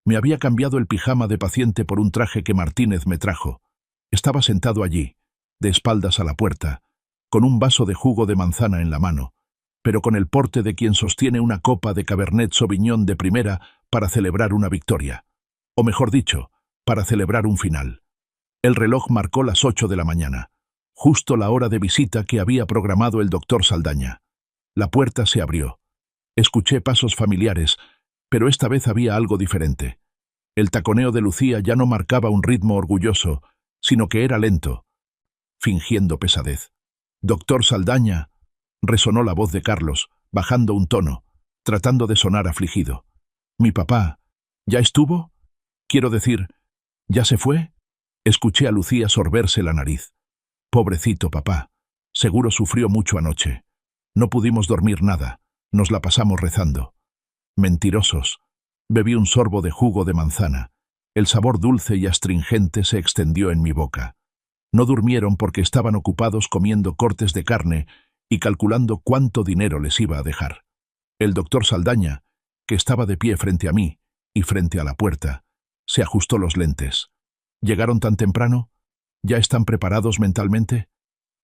Me había cambiado el pijama de paciente por un traje que Martínez me trajo. Estaba sentado allí, de espaldas a la puerta, con un vaso de jugo de manzana en la mano, pero con el porte de quien sostiene una copa de Cabernet Sauvignon de primera para celebrar una victoria. O mejor dicho, para celebrar un final. El reloj marcó las 8 de la mañana, justo la hora de visita que había programado el doctor Saldaña. La puerta se abrió. Escuché pasos familiares, pero esta vez había algo diferente. El taconeo de Lucía ya no marcaba un ritmo orgulloso, sino que era lento, fingiendo pesadez. «Doctor Saldaña», resonó la voz de Carlos, bajando un tono, tratando de sonar afligido. «¿Mi papá ya estuvo? Quiero decir, ¿ya se fue?» Escuché a Lucía sorberse la nariz. «Pobrecito papá, seguro sufrió mucho anoche. No pudimos dormir nada, nos la pasamos rezando». «Mentirosos». Bebí un sorbo de jugo de manzana. El sabor dulce y astringente se extendió en mi boca. No durmieron porque estaban ocupados comiendo cortes de carne y calculando cuánto dinero les iba a dejar. El doctor Saldaña, que estaba de pie frente a mí y frente a la puerta, se ajustó los lentes. «¿Llegaron tan temprano? ¿Ya están preparados mentalmente?»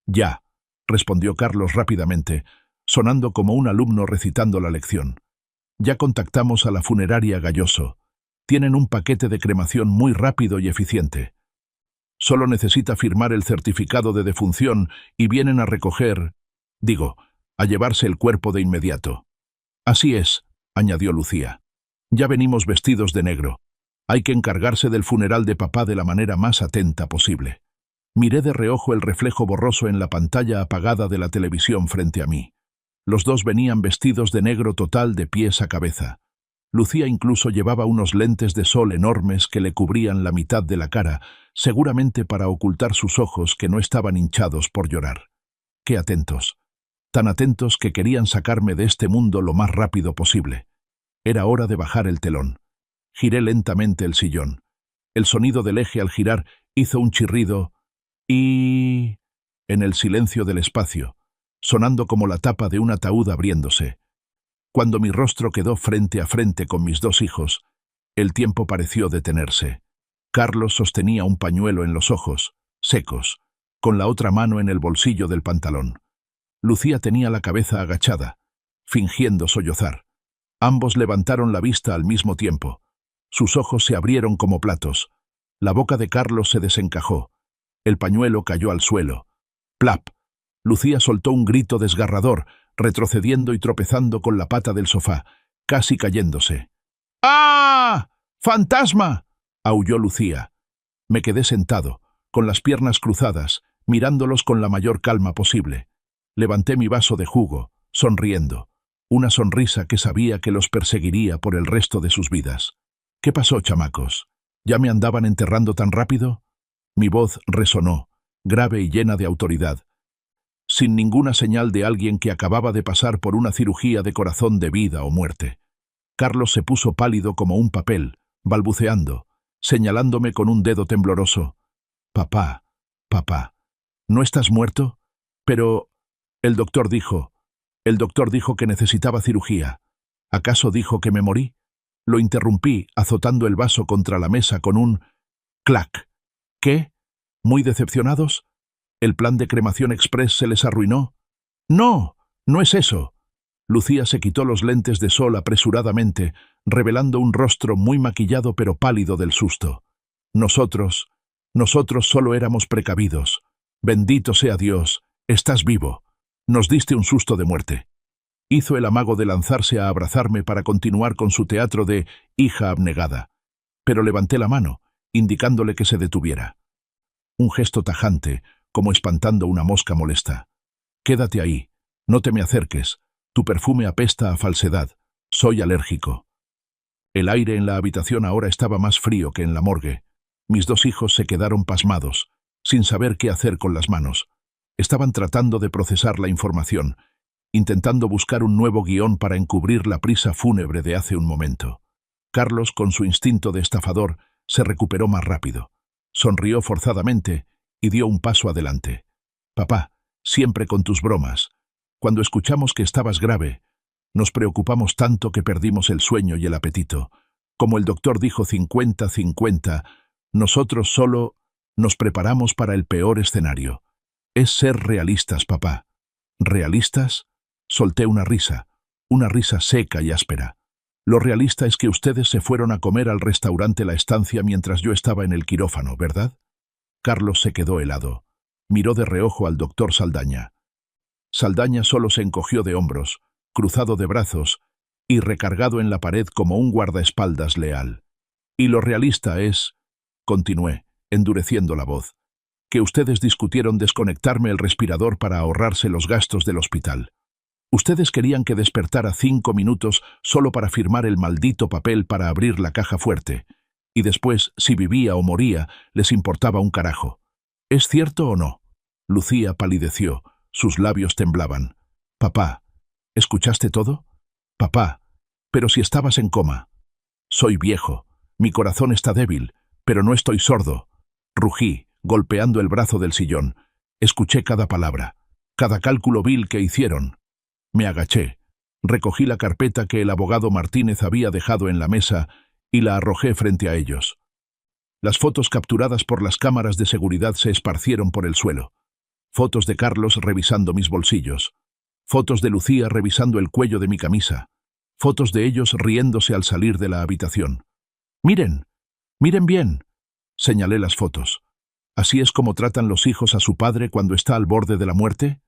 «Ya», respondió Carlos rápidamente, sonando como un alumno recitando la lección. «Ya contactamos a la funeraria Galloso. Tienen un paquete de cremación muy rápido y eficiente. Solo necesita firmar el certificado de defunción y vienen a recoger, a llevarse el cuerpo de inmediato». «Así es», añadió Lucía. «Ya venimos vestidos de negro. Hay que encargarse del funeral de papá de la manera más atenta posible». Miré de reojo el reflejo borroso en la pantalla apagada de la televisión frente a mí. Los dos venían vestidos de negro total de pies a cabeza. Lucía incluso llevaba unos lentes de sol enormes que le cubrían la mitad de la cara, seguramente para ocultar sus ojos que no estaban hinchados por llorar. Qué atentos. Tan atentos que querían sacarme de este mundo lo más rápido posible. Era hora de bajar el telón. Giré lentamente el sillón. El sonido del eje al girar hizo un chirrido y... en el silencio del espacio, sonando como la tapa de un ataúd abriéndose. Cuando mi rostro quedó frente a frente con mis dos hijos, el tiempo pareció detenerse. Carlos sostenía un pañuelo en los ojos, secos, con la otra mano en el bolsillo del pantalón. Lucía tenía la cabeza agachada, fingiendo sollozar. Ambos levantaron la vista al mismo tiempo. Sus ojos se abrieron como platos. La boca de Carlos se desencajó. El pañuelo cayó al suelo. ¡Plap! Lucía soltó un grito desgarrador, retrocediendo y tropezando con la pata del sofá, casi cayéndose. «¡Ah! ¡Fantasma!», aulló Lucía. Me quedé sentado, con las piernas cruzadas, mirándolos con la mayor calma posible. Levanté mi vaso de jugo, sonriendo. Una sonrisa que sabía que los perseguiría por el resto de sus vidas. «¿Qué pasó, chamacos? ¿Ya me andaban enterrando tan rápido?» Mi voz resonó, grave y llena de autoridad, sin ninguna señal de alguien que acababa de pasar por una cirugía de corazón de vida o muerte. Carlos se puso pálido como un papel, balbuceando, señalándome con un dedo tembloroso. «Papá, papá, ¿no estás muerto?» «Pero...» El doctor dijo que necesitaba cirugía. ¿Acaso dijo que me morí?» Lo interrumpí, azotando el vaso contra la mesa con un clac. «¿Qué? ¿Muy decepcionados? ¿El plan de cremación express se les arruinó?» «No, no es eso». Lucía se quitó los lentes de sol apresuradamente, revelando un rostro muy maquillado pero pálido del susto. Nosotros solo éramos precavidos. Bendito sea Dios, estás vivo. Nos diste un susto de muerte. Hizo el amago de lanzarse a abrazarme para continuar con su teatro de hija abnegada. Pero levanté la mano, indicándole que se detuviera. Un gesto tajante, como espantando una mosca molesta. Quédate ahí, no te me acerques. Tu perfume apesta a falsedad. Soy alérgico. El aire en la habitación ahora estaba más frío que en la morgue. Mis dos hijos se quedaron pasmados, sin saber qué hacer con las manos. Estaban tratando de procesar la información, intentando buscar un nuevo guión para encubrir la prisa fúnebre de hace un momento. Carlos, con su instinto de estafador, se recuperó más rápido. Sonrió forzadamente y dio un paso adelante. Papá, siempre con tus bromas. Cuando escuchamos que estabas grave, nos preocupamos tanto que perdimos el sueño y el apetito. Como el doctor dijo 50-50, nosotros solo nos preparamos para el peor escenario. Es ser realistas, papá. ¿Realistas? Solté una risa seca y áspera. Lo realista es que ustedes se fueron a comer al restaurante La Estancia mientras yo estaba en el quirófano, ¿verdad? Carlos se quedó helado. Miró de reojo al doctor Saldaña. Saldaña solo se encogió de hombros, cruzado de brazos y recargado en la pared como un guardaespaldas leal. Y lo realista es, continué, endureciendo la voz, que ustedes discutieron desconectarme el respirador para ahorrarse los gastos del hospital. Ustedes querían que despertara 5 minutos solo para firmar el maldito papel para abrir la caja fuerte, y después, si vivía o moría, les importaba un carajo. ¿Es cierto o no? Lucía palideció, sus labios temblaban. Papá, ¿escuchaste todo? Papá, pero si estabas en coma. Soy viejo, mi corazón está débil, pero no estoy sordo. Rugí, golpeando el brazo del sillón. Escuché cada palabra, cada cálculo vil que hicieron. Me agaché, recogí la carpeta que el abogado Martínez había dejado en la mesa y la arrojé frente a ellos. Las fotos capturadas por las cámaras de seguridad se esparcieron por el suelo. Fotos de Carlos revisando mis bolsillos. Fotos de Lucía revisando el cuello de mi camisa. Fotos de ellos riéndose al salir de la habitación. «Miren, miren bien», señalé las fotos. ¿Así es como tratan los hijos a su padre cuando está al borde de la muerte?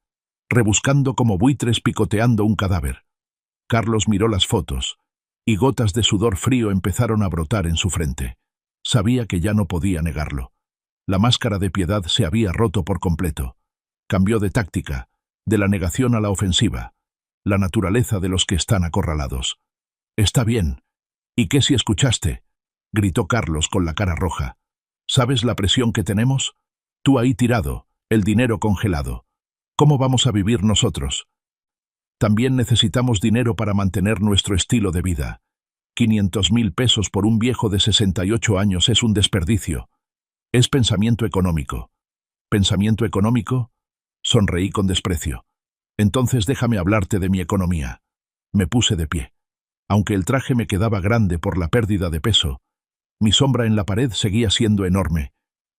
Rebuscando como buitres picoteando un cadáver. Carlos miró las fotos, y gotas de sudor frío empezaron a brotar en su frente. Sabía que ya no podía negarlo. La máscara de piedad se había roto por completo. Cambió de táctica, de la negación a la ofensiva. La naturaleza de los que están acorralados. «Está bien. ¿Y qué si escuchaste?», gritó Carlos con la cara roja. «¿Sabes la presión que tenemos? Tú ahí tirado, el dinero congelado. ¿Cómo vamos a vivir nosotros? También necesitamos dinero para mantener nuestro estilo de vida. 500.000 pesos por un viejo de 68 años es un desperdicio. Es pensamiento económico». ¿Pensamiento económico? Sonreí con desprecio. Entonces déjame hablarte de mi economía. Me puse de pie. Aunque el traje me quedaba grande por la pérdida de peso, mi sombra en la pared seguía siendo enorme,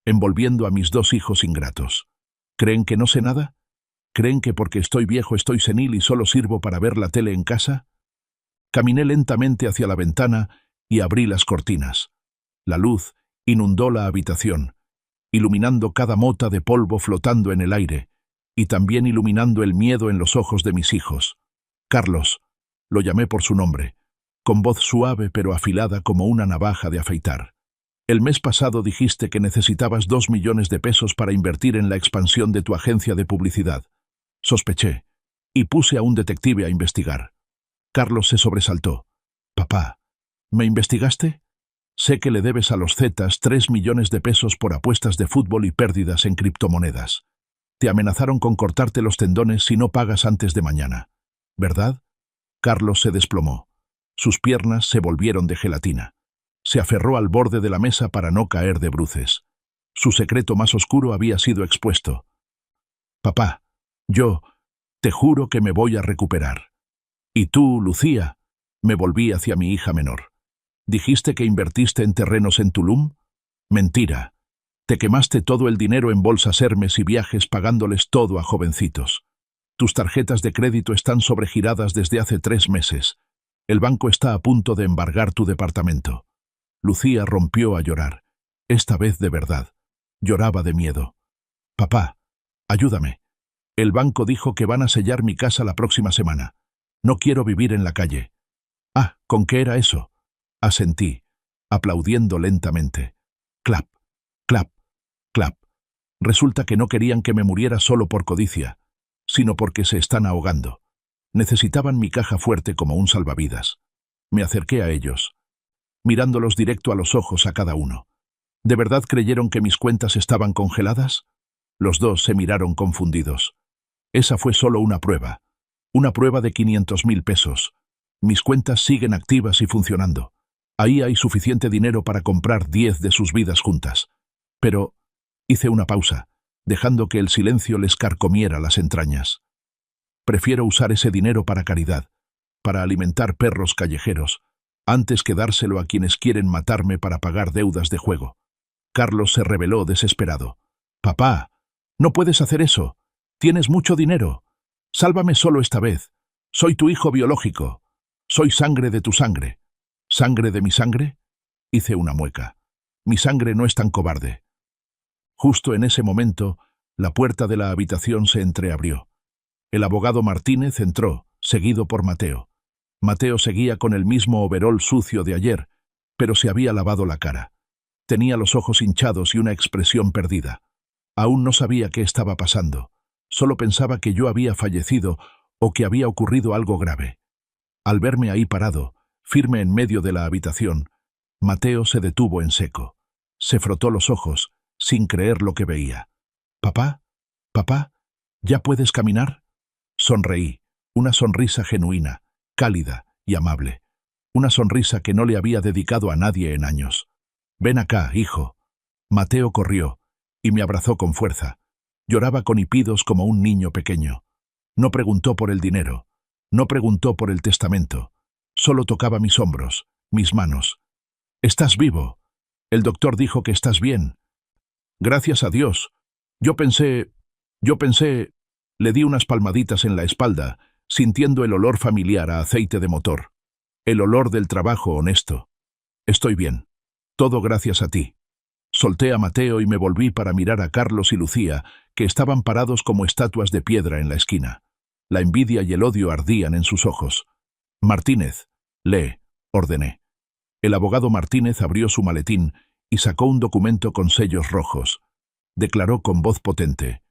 envolviendo a mis dos hijos ingratos. ¿Creen que no sé nada? ¿Creen que porque estoy viejo estoy senil y solo sirvo para ver la tele en casa? Caminé lentamente hacia la ventana y abrí las cortinas. La luz inundó la habitación, iluminando cada mota de polvo flotando en el aire, y también iluminando el miedo en los ojos de mis hijos. Carlos, lo llamé por su nombre, con voz suave pero afilada como una navaja de afeitar. El mes pasado dijiste que necesitabas 2 millones de pesos para invertir en la expansión de tu agencia de publicidad. Sospeché, y puse a un detective a investigar. Carlos se sobresaltó. Papá, ¿me investigaste? Sé que le debes a los Zetas 3 millones de pesos por apuestas de fútbol y pérdidas en criptomonedas. Te amenazaron con cortarte los tendones si no pagas antes de mañana, ¿verdad? Carlos se desplomó. Sus piernas se volvieron de gelatina. Se aferró al borde de la mesa para no caer de bruces. Su secreto más oscuro había sido expuesto. Papá, yo te juro que me voy a recuperar. Y tú, Lucía, me volví hacia mi hija menor. ¿Dijiste que invertiste en terrenos en Tulum? Mentira. Te quemaste todo el dinero en bolsas Hermes y viajes pagándoles todo a jovencitos. Tus tarjetas de crédito están sobregiradas desde hace 3 meses. El banco está a punto de embargar tu departamento. Lucía rompió a llorar. Esta vez de verdad. Lloraba de miedo. Papá, ayúdame. El banco dijo que van a sellar mi casa la próxima semana. No quiero vivir en la calle. Ah, ¿con qué era eso? Asentí, aplaudiendo lentamente. Clap, clap, clap. Resulta que no querían que me muriera solo por codicia, sino porque se están ahogando. Necesitaban mi caja fuerte como un salvavidas. Me acerqué a ellos, mirándolos directo a los ojos a cada uno. ¿De verdad creyeron que mis cuentas estaban congeladas? Los dos se miraron confundidos. Esa fue solo una prueba de 500.000 pesos. Mis cuentas siguen activas y funcionando. Ahí hay suficiente dinero para comprar 10 de sus vidas juntas. Pero hice una pausa, dejando que el silencio les carcomiera las entrañas. Prefiero usar ese dinero para caridad, para alimentar perros callejeros, antes que dárselo a quienes quieren matarme para pagar deudas de juego. Carlos se rebeló desesperado. Papá, no puedes hacer eso. Tienes mucho dinero. Sálvame solo esta vez. Soy tu hijo biológico. Soy sangre de tu sangre. ¿Sangre de mi sangre? Hice una mueca. Mi sangre no es tan cobarde. Justo en ese momento, la puerta de la habitación se entreabrió. El abogado Martínez entró, seguido por Mateo. Mateo seguía con el mismo overol sucio de ayer, pero se había lavado la cara. Tenía los ojos hinchados y una expresión perdida. Aún no sabía qué estaba pasando. Solo pensaba que yo había fallecido o que había ocurrido algo grave. Al verme ahí parado, firme en medio de la habitación, Mateo se detuvo en seco. Se frotó los ojos, sin creer lo que veía. «¿Papá? ¿Papá? ¿Ya puedes caminar?» Sonreí, una sonrisa genuina, cálida y amable. Una sonrisa que no le había dedicado a nadie en años. «Ven acá, hijo». Mateo corrió y me abrazó con fuerza. Lloraba con hipidos como un niño pequeño. No preguntó por el dinero, no preguntó por el testamento. Solo tocaba mis hombros, mis manos. «Estás vivo. El doctor dijo que estás bien». «Gracias a Dios. Yo pensé... Le di unas palmaditas en la espalda, sintiendo el olor familiar a aceite de motor. El olor del trabajo honesto. «Estoy bien. Todo gracias a ti». Solté a Mateo y me volví para mirar a Carlos y Lucía, que estaban parados como estatuas de piedra en la esquina. La envidia y el odio ardían en sus ojos. «Martínez, lee», ordené. El abogado Martínez abrió su maletín y sacó un documento con sellos rojos. Declaró con voz potente: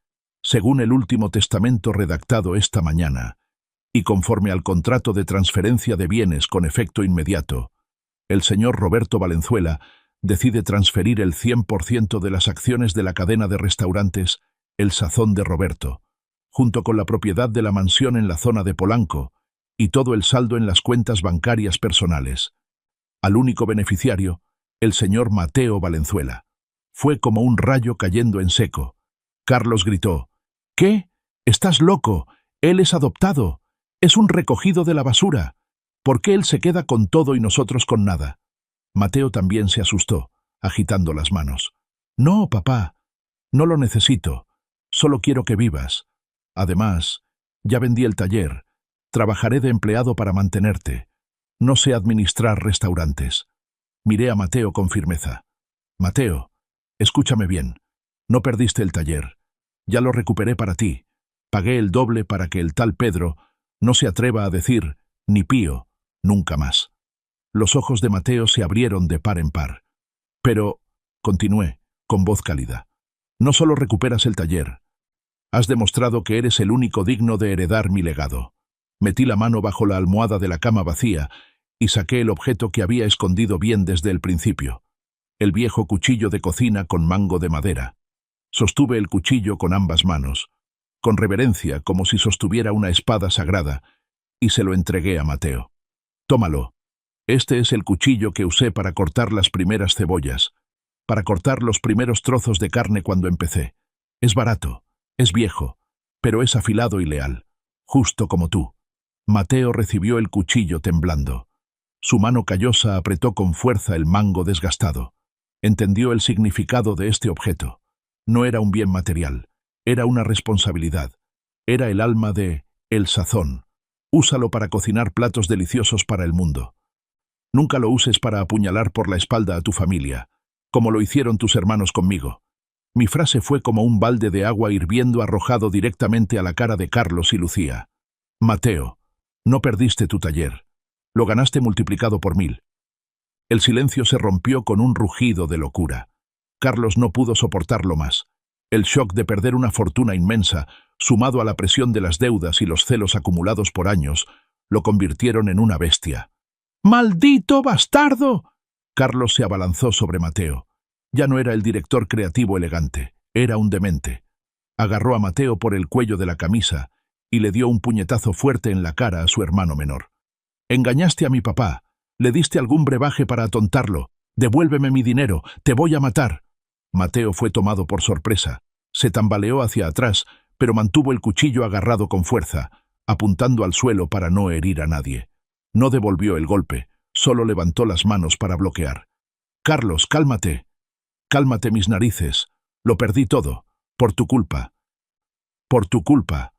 «Según el último testamento redactado esta mañana, y conforme al contrato de transferencia de bienes con efecto inmediato, el señor Roberto Valenzuela decide transferir el 100% de las acciones de la cadena de restaurantes El Sazón de Roberto, junto con la propiedad de la mansión en la zona de Polanco y todo el saldo en las cuentas bancarias personales, al único beneficiario, el señor Mateo Valenzuela». Fue como un rayo cayendo en seco. Carlos gritó: «¿Qué? ¡Estás loco! Él es adoptado. Es un recogido de la basura. ¿Por qué él se queda con todo y nosotros con nada?» Mateo también se asustó, agitando las manos. «No, papá. No lo necesito. Solo quiero que vivas. Además, ya vendí el taller. Trabajaré de empleado para mantenerte. No sé administrar restaurantes». Miré a Mateo con firmeza. «Mateo, escúchame bien. No perdiste el taller. Ya lo recuperé para ti. Pagué el doble para que el tal Pedro no se atreva a decir ni pío nunca más». Los ojos de Mateo se abrieron de par en par. «Pero», continué, con voz cálida, «no solo recuperas el taller. Has demostrado que eres el único digno de heredar mi legado». Metí la mano bajo la almohada de la cama vacía y saqué el objeto que había escondido bien desde el principio. El viejo cuchillo de cocina con mango de madera. Sostuve el cuchillo con ambas manos, con reverencia como si sostuviera una espada sagrada, y se lo entregué a Mateo. «Tómalo. Este es el cuchillo que usé para cortar las primeras cebollas, para cortar los primeros trozos de carne cuando empecé. Es barato, es viejo, pero es afilado y leal, justo como tú». Mateo recibió el cuchillo temblando. Su mano callosa apretó con fuerza el mango desgastado. Entendió el significado de este objeto. No era un bien material, era una responsabilidad. Era el alma de El Sazón. Úsalo para cocinar platos deliciosos para el mundo. Nunca lo uses para apuñalar por la espalda a tu familia, como lo hicieron tus hermanos conmigo. Mi frase fue como un balde de agua hirviendo arrojado directamente a la cara de Carlos y Lucía. Mateo, no perdiste tu taller. Lo ganaste multiplicado por 1000. El silencio se rompió con un rugido de locura. Carlos no pudo soportarlo más. El shock de perder una fortuna inmensa, sumado a la presión de las deudas y los celos acumulados por años, lo convirtieron en una bestia. ¡Maldito bastardo! Carlos se abalanzó sobre Mateo. Ya no era el director creativo elegante, era un demente. Agarró a Mateo por el cuello de la camisa y le dio un puñetazo fuerte en la cara a su hermano menor. «Engañaste a mi papá, le diste algún brebaje para atontarlo, devuélveme mi dinero, te voy a matar». Mateo fue tomado por sorpresa, se tambaleó hacia atrás, pero mantuvo el cuchillo agarrado con fuerza, apuntando al suelo para no herir a nadie. No devolvió el golpe, solo levantó las manos para bloquear. «Carlos, cálmate. Cálmate mis narices. Lo perdí todo. Por tu culpa». «Por tu culpa».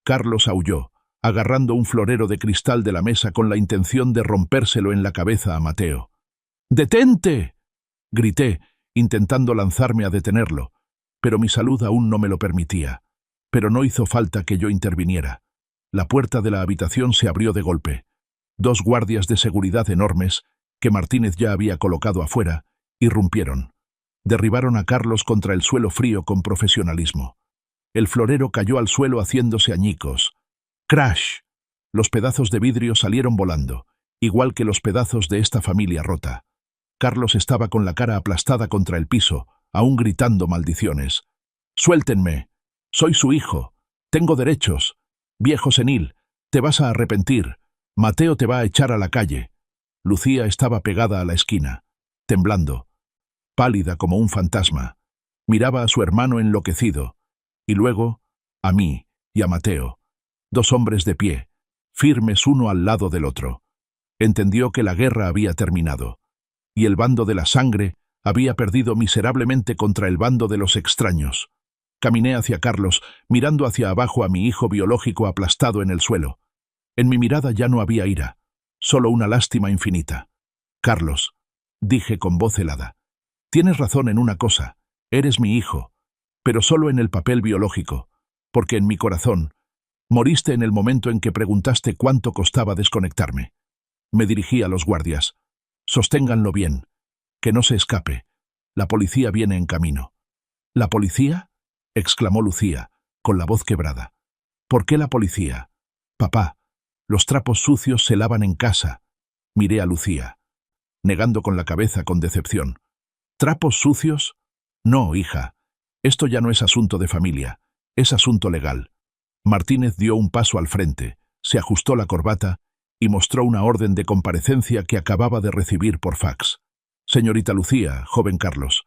Carlos aulló, agarrando un florero de cristal de la mesa con la intención de rompérselo en la cabeza a Mateo. «¡Detente!», grité, intentando lanzarme a detenerlo, pero mi salud aún no me lo permitía. Pero no hizo falta que yo interviniera. La puerta de la habitación se abrió de golpe. 2 guardias de seguridad enormes, que Martínez ya había colocado afuera, irrumpieron. Derribaron a Carlos contra el suelo frío con profesionalismo. El florero cayó al suelo haciéndose añicos. ¡Crash! Los pedazos de vidrio salieron volando, igual que los pedazos de esta familia rota. Carlos estaba con la cara aplastada contra el piso, aún gritando maldiciones. «¡Suéltenme! Soy su hijo. Tengo derechos. Viejo senil, te vas a arrepentir. Mateo te va a echar a la calle». Lucía estaba pegada a la esquina, temblando, pálida como un fantasma. Miraba a su hermano enloquecido, y luego a mí y a Mateo, 2 hombres de pie, firmes uno al lado del otro. Entendió que la guerra había terminado, y el bando de la sangre había perdido miserablemente contra el bando de los extraños. Caminé hacia Carlos, mirando hacia abajo a mi hijo biológico aplastado en el suelo. En mi mirada ya no había ira, solo una lástima infinita. «Carlos», dije con voz helada, «tienes razón en una cosa, eres mi hijo, pero solo en el papel biológico, porque en mi corazón moriste en el momento en que preguntaste cuánto costaba desconectarme». Me dirigí a los guardias. «Sosténganlo bien, que no se escape. La policía viene en camino». «¿La policía?», exclamó Lucía, con la voz quebrada. «¿Por qué la policía? Papá, los trapos sucios se lavan en casa». Miré a Lucía, negando con la cabeza con decepción. «¿Trapos sucios? No, hija. Esto ya no es asunto de familia, es asunto legal». Martínez dio un paso al frente, se ajustó la corbata y mostró una orden de comparecencia que acababa de recibir por fax. «Señorita Lucía, joven Carlos,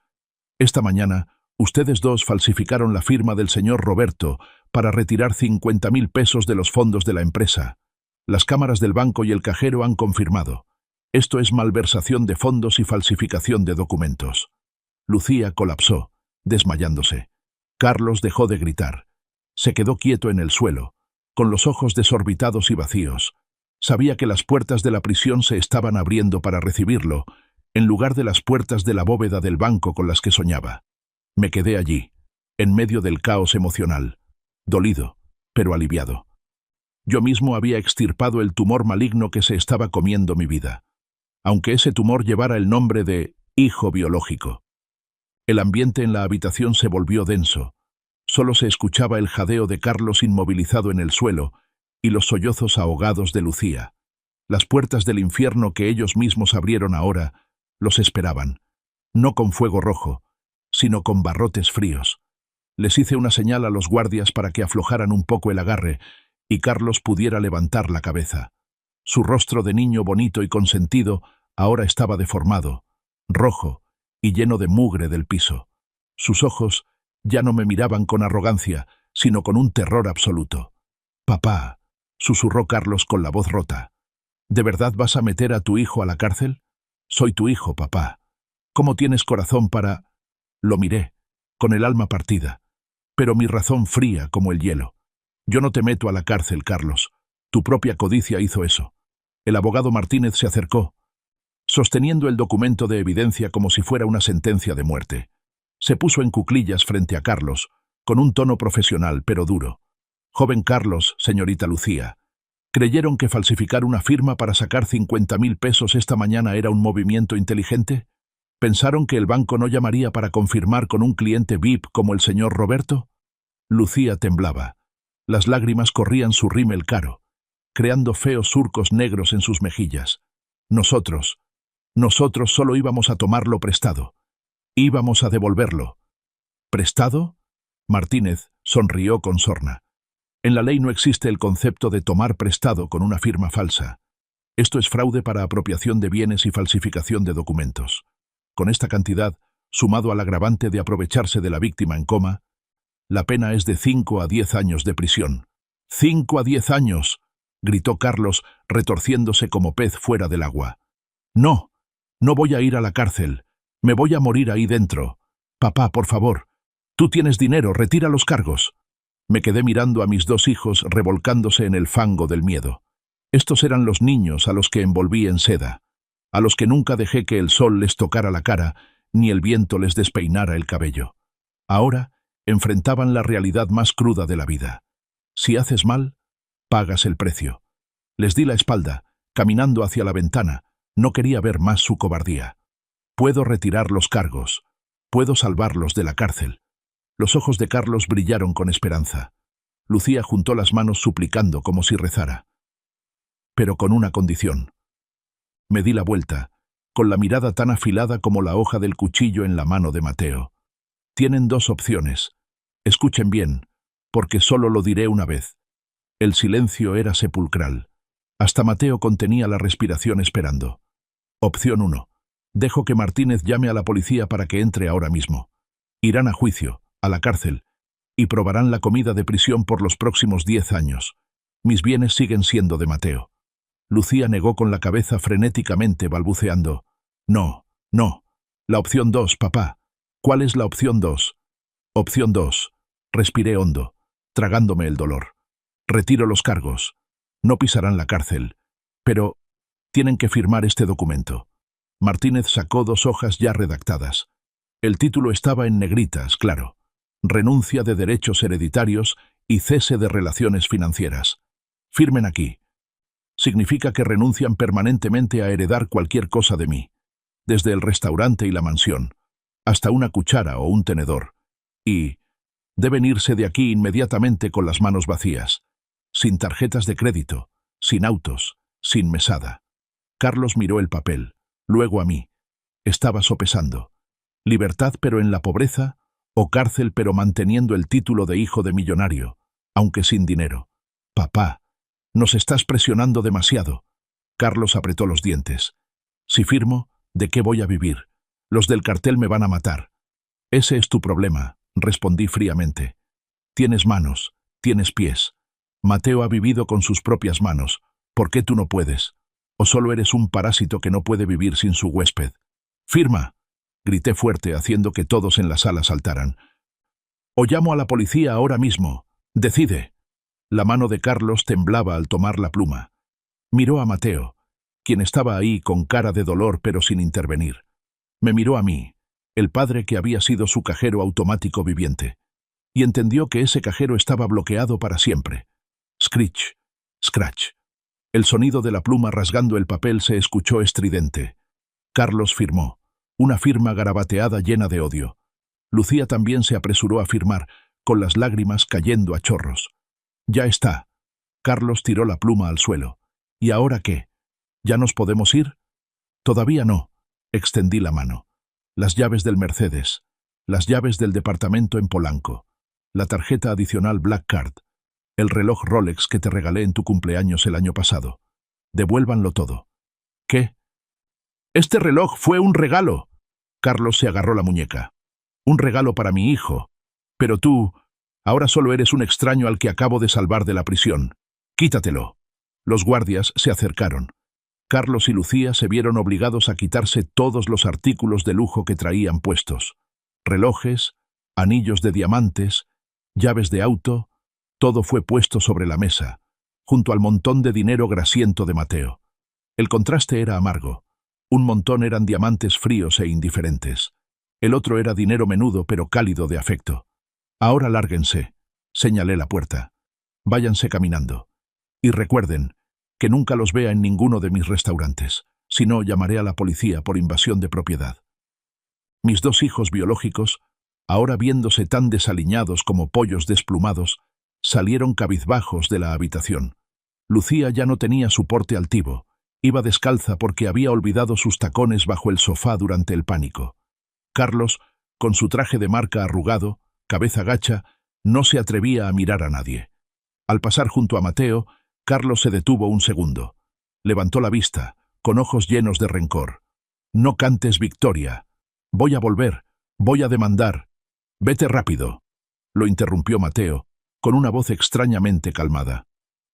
esta mañana ustedes 2 falsificaron la firma del señor Roberto para retirar 50.000 pesos de los fondos de la empresa. Las cámaras del banco y el cajero han confirmado. Esto es malversación de fondos y falsificación de documentos». Lucía colapsó, desmayándose. Carlos dejó de gritar. Se quedó quieto en el suelo, con los ojos desorbitados y vacíos. Sabía que las puertas de la prisión se estaban abriendo para recibirlo, en lugar de las puertas de la bóveda del banco con las que soñaba. Me quedé allí, en medio del caos emocional, dolido, pero aliviado. Yo mismo había extirpado el tumor maligno que se estaba comiendo mi vida, aunque ese tumor llevara el nombre de hijo biológico. El ambiente en la habitación se volvió denso. Solo se escuchaba el jadeo de Carlos inmovilizado en el suelo y los sollozos ahogados de Lucía. Las puertas del infierno que ellos mismos abrieron ahora los esperaban, no con fuego rojo, sino con barrotes fríos. Les hice una señal a los guardias para que aflojaran un poco el agarre y Carlos pudiera levantar la cabeza. Su rostro de niño bonito y consentido ahora estaba deformado, rojo y lleno de mugre del piso. Sus ojos ya no me miraban con arrogancia, sino con un terror absoluto. «Papá», susurró Carlos con la voz rota, «¿de verdad vas a meter a tu hijo a la cárcel? Soy tu hijo, papá. ¿Cómo tienes corazón para...?» Lo miré, con el alma partida, pero mi razón fría como el hielo. Yo no te meto a la cárcel, Carlos. Tu propia codicia hizo eso. El abogado Martínez se acercó, sosteniendo el documento de evidencia como si fuera una sentencia de muerte. Se puso en cuclillas frente a Carlos, con un tono profesional pero duro. Joven Carlos, señorita Lucía, ¿creyeron que falsificar una firma para sacar 50.000 pesos esta mañana era un movimiento inteligente? ¿Pensaron que el banco no llamaría para confirmar con un cliente VIP como el señor Roberto? Lucía temblaba. Las lágrimas corrían su rímel caro, creando feos surcos negros en sus mejillas. Nosotros solo íbamos a tomarlo prestado. Íbamos a devolverlo. ¿Prestado? Martínez sonrió con sorna. En la ley no existe el concepto de tomar prestado con una firma falsa. Esto es fraude para apropiación de bienes y falsificación de documentos. Con esta cantidad, sumado al agravante de aprovecharse de la víctima en coma, la pena es de 5 a 10 años de prisión. ¡5 a 10 años! Gritó Carlos, retorciéndose como pez fuera del agua. No, no voy a ir a la cárcel. Me voy a morir ahí dentro. Papá, por favor. Tú tienes dinero, retira los cargos. Me quedé mirando a mis 2 hijos revolcándose en el fango del miedo. Estos eran los niños a los que envolví en seda, a los que nunca dejé que el sol les tocara la cara ni el viento les despeinara el cabello. Ahora enfrentaban la realidad más cruda de la vida. Si haces mal, pagas el precio. Les di la espalda, caminando hacia la ventana. No quería ver más su cobardía. Puedo retirar los cargos. Puedo salvarlos de la cárcel. Los ojos de Carlos brillaron con esperanza. Lucía juntó las manos suplicando como si rezara. Pero con una condición. Me di la vuelta, con la mirada tan afilada como la hoja del cuchillo en la mano de Mateo. Tienen 2 opciones. Escuchen bien, porque solo lo diré una vez. El silencio era sepulcral. Hasta Mateo contenía la respiración esperando. Opción 1. Dejo que Martínez llame a la policía para que entre ahora mismo. Irán a juicio, a la cárcel, y probarán la comida de prisión por los próximos 10 años. Mis bienes siguen siendo de Mateo. Lucía negó con la cabeza frenéticamente, balbuceando. No, no. La opción 2, papá. ¿Cuál es la opción 2? Opción 2. Respiré hondo, tragándome el dolor. Retiro los cargos. No pisarán la cárcel. Pero tienen que firmar este documento. Martínez sacó 2 hojas ya redactadas. El título estaba en negritas, claro. Renuncia de derechos hereditarios y cese de relaciones financieras. Firmen aquí. Significa que renuncian permanentemente a heredar cualquier cosa de mí, desde el restaurante y la mansión, hasta una cuchara o un tenedor. Y deben irse de aquí inmediatamente con las manos vacías, sin tarjetas de crédito, sin autos, sin mesada. Carlos miró el papel, luego a mí. Estaba sopesando. Libertad pero en la pobreza, o cárcel pero manteniendo el título de hijo de millonario, aunque sin dinero. Papá, nos estás presionando demasiado. Carlos apretó los dientes. Si firmo, ¿de qué voy a vivir? Los del cartel me van a matar. Ese es tu problema, respondí fríamente. Tienes manos, tienes pies. Mateo ha vivido con sus propias manos. ¿Por qué tú no puedes? ¿O solo eres un parásito que no puede vivir sin su huésped? ¡Firma!, grité fuerte, haciendo que todos en la sala saltaran. «O llamo a la policía ahora mismo. Decide». La mano de Carlos temblaba al tomar la pluma. Miró a Mateo, quien estaba ahí con cara de dolor pero sin intervenir. Me miró a mí, el padre que había sido su cajero automático viviente, y entendió que ese cajero estaba bloqueado para siempre. Screech, scratch. El sonido de la pluma rasgando el papel se escuchó estridente. Carlos firmó, una firma garabateada llena de odio. Lucía también se apresuró a firmar, con las lágrimas cayendo a chorros. «Ya está». Carlos tiró la pluma al suelo. «¿Y ahora qué? ¿Ya nos podemos ir?» «Todavía no». Extendí la mano. Las llaves del Mercedes, las llaves del departamento en Polanco, la tarjeta adicional Black Card, el reloj Rolex que te regalé en tu cumpleaños el año pasado. Devuélvanlo todo. ¿Qué? «Este reloj fue un regalo». Carlos se agarró la muñeca. «Un regalo para mi hijo. Pero tú, ahora solo eres un extraño al que acabo de salvar de la prisión. Quítatelo». Los guardias se acercaron. Carlos y Lucía se vieron obligados a quitarse todos los artículos de lujo que traían puestos. Relojes, anillos de diamantes, llaves de auto, Todo fue puesto sobre la mesa, junto al montón de dinero grasiento de Mateo. El contraste era amargo. Un montón eran diamantes fríos e indiferentes. El otro era dinero menudo pero cálido de afecto. Ahora lárguense, señalé la puerta. Váyanse caminando. Y recuerden que nunca los vea en ninguno de mis restaurantes. Si no, llamaré a la policía por invasión de propiedad. Mis dos hijos biológicos, ahora viéndose tan desaliñados como pollos desplumados, salieron cabizbajos de la habitación. Lucía ya no tenía su porte altivo. Iba descalza porque había olvidado sus tacones bajo el sofá durante el pánico. Carlos, con su traje de marca arrugado, cabeza gacha, no se atrevía a mirar a nadie. Al pasar junto a Mateo, Carlos se detuvo un segundo. Levantó la vista, con ojos llenos de rencor. «No cantes victoria. Voy a volver. Voy a demandar. Vete rápido», lo interrumpió Mateo, con una voz extrañamente calmada.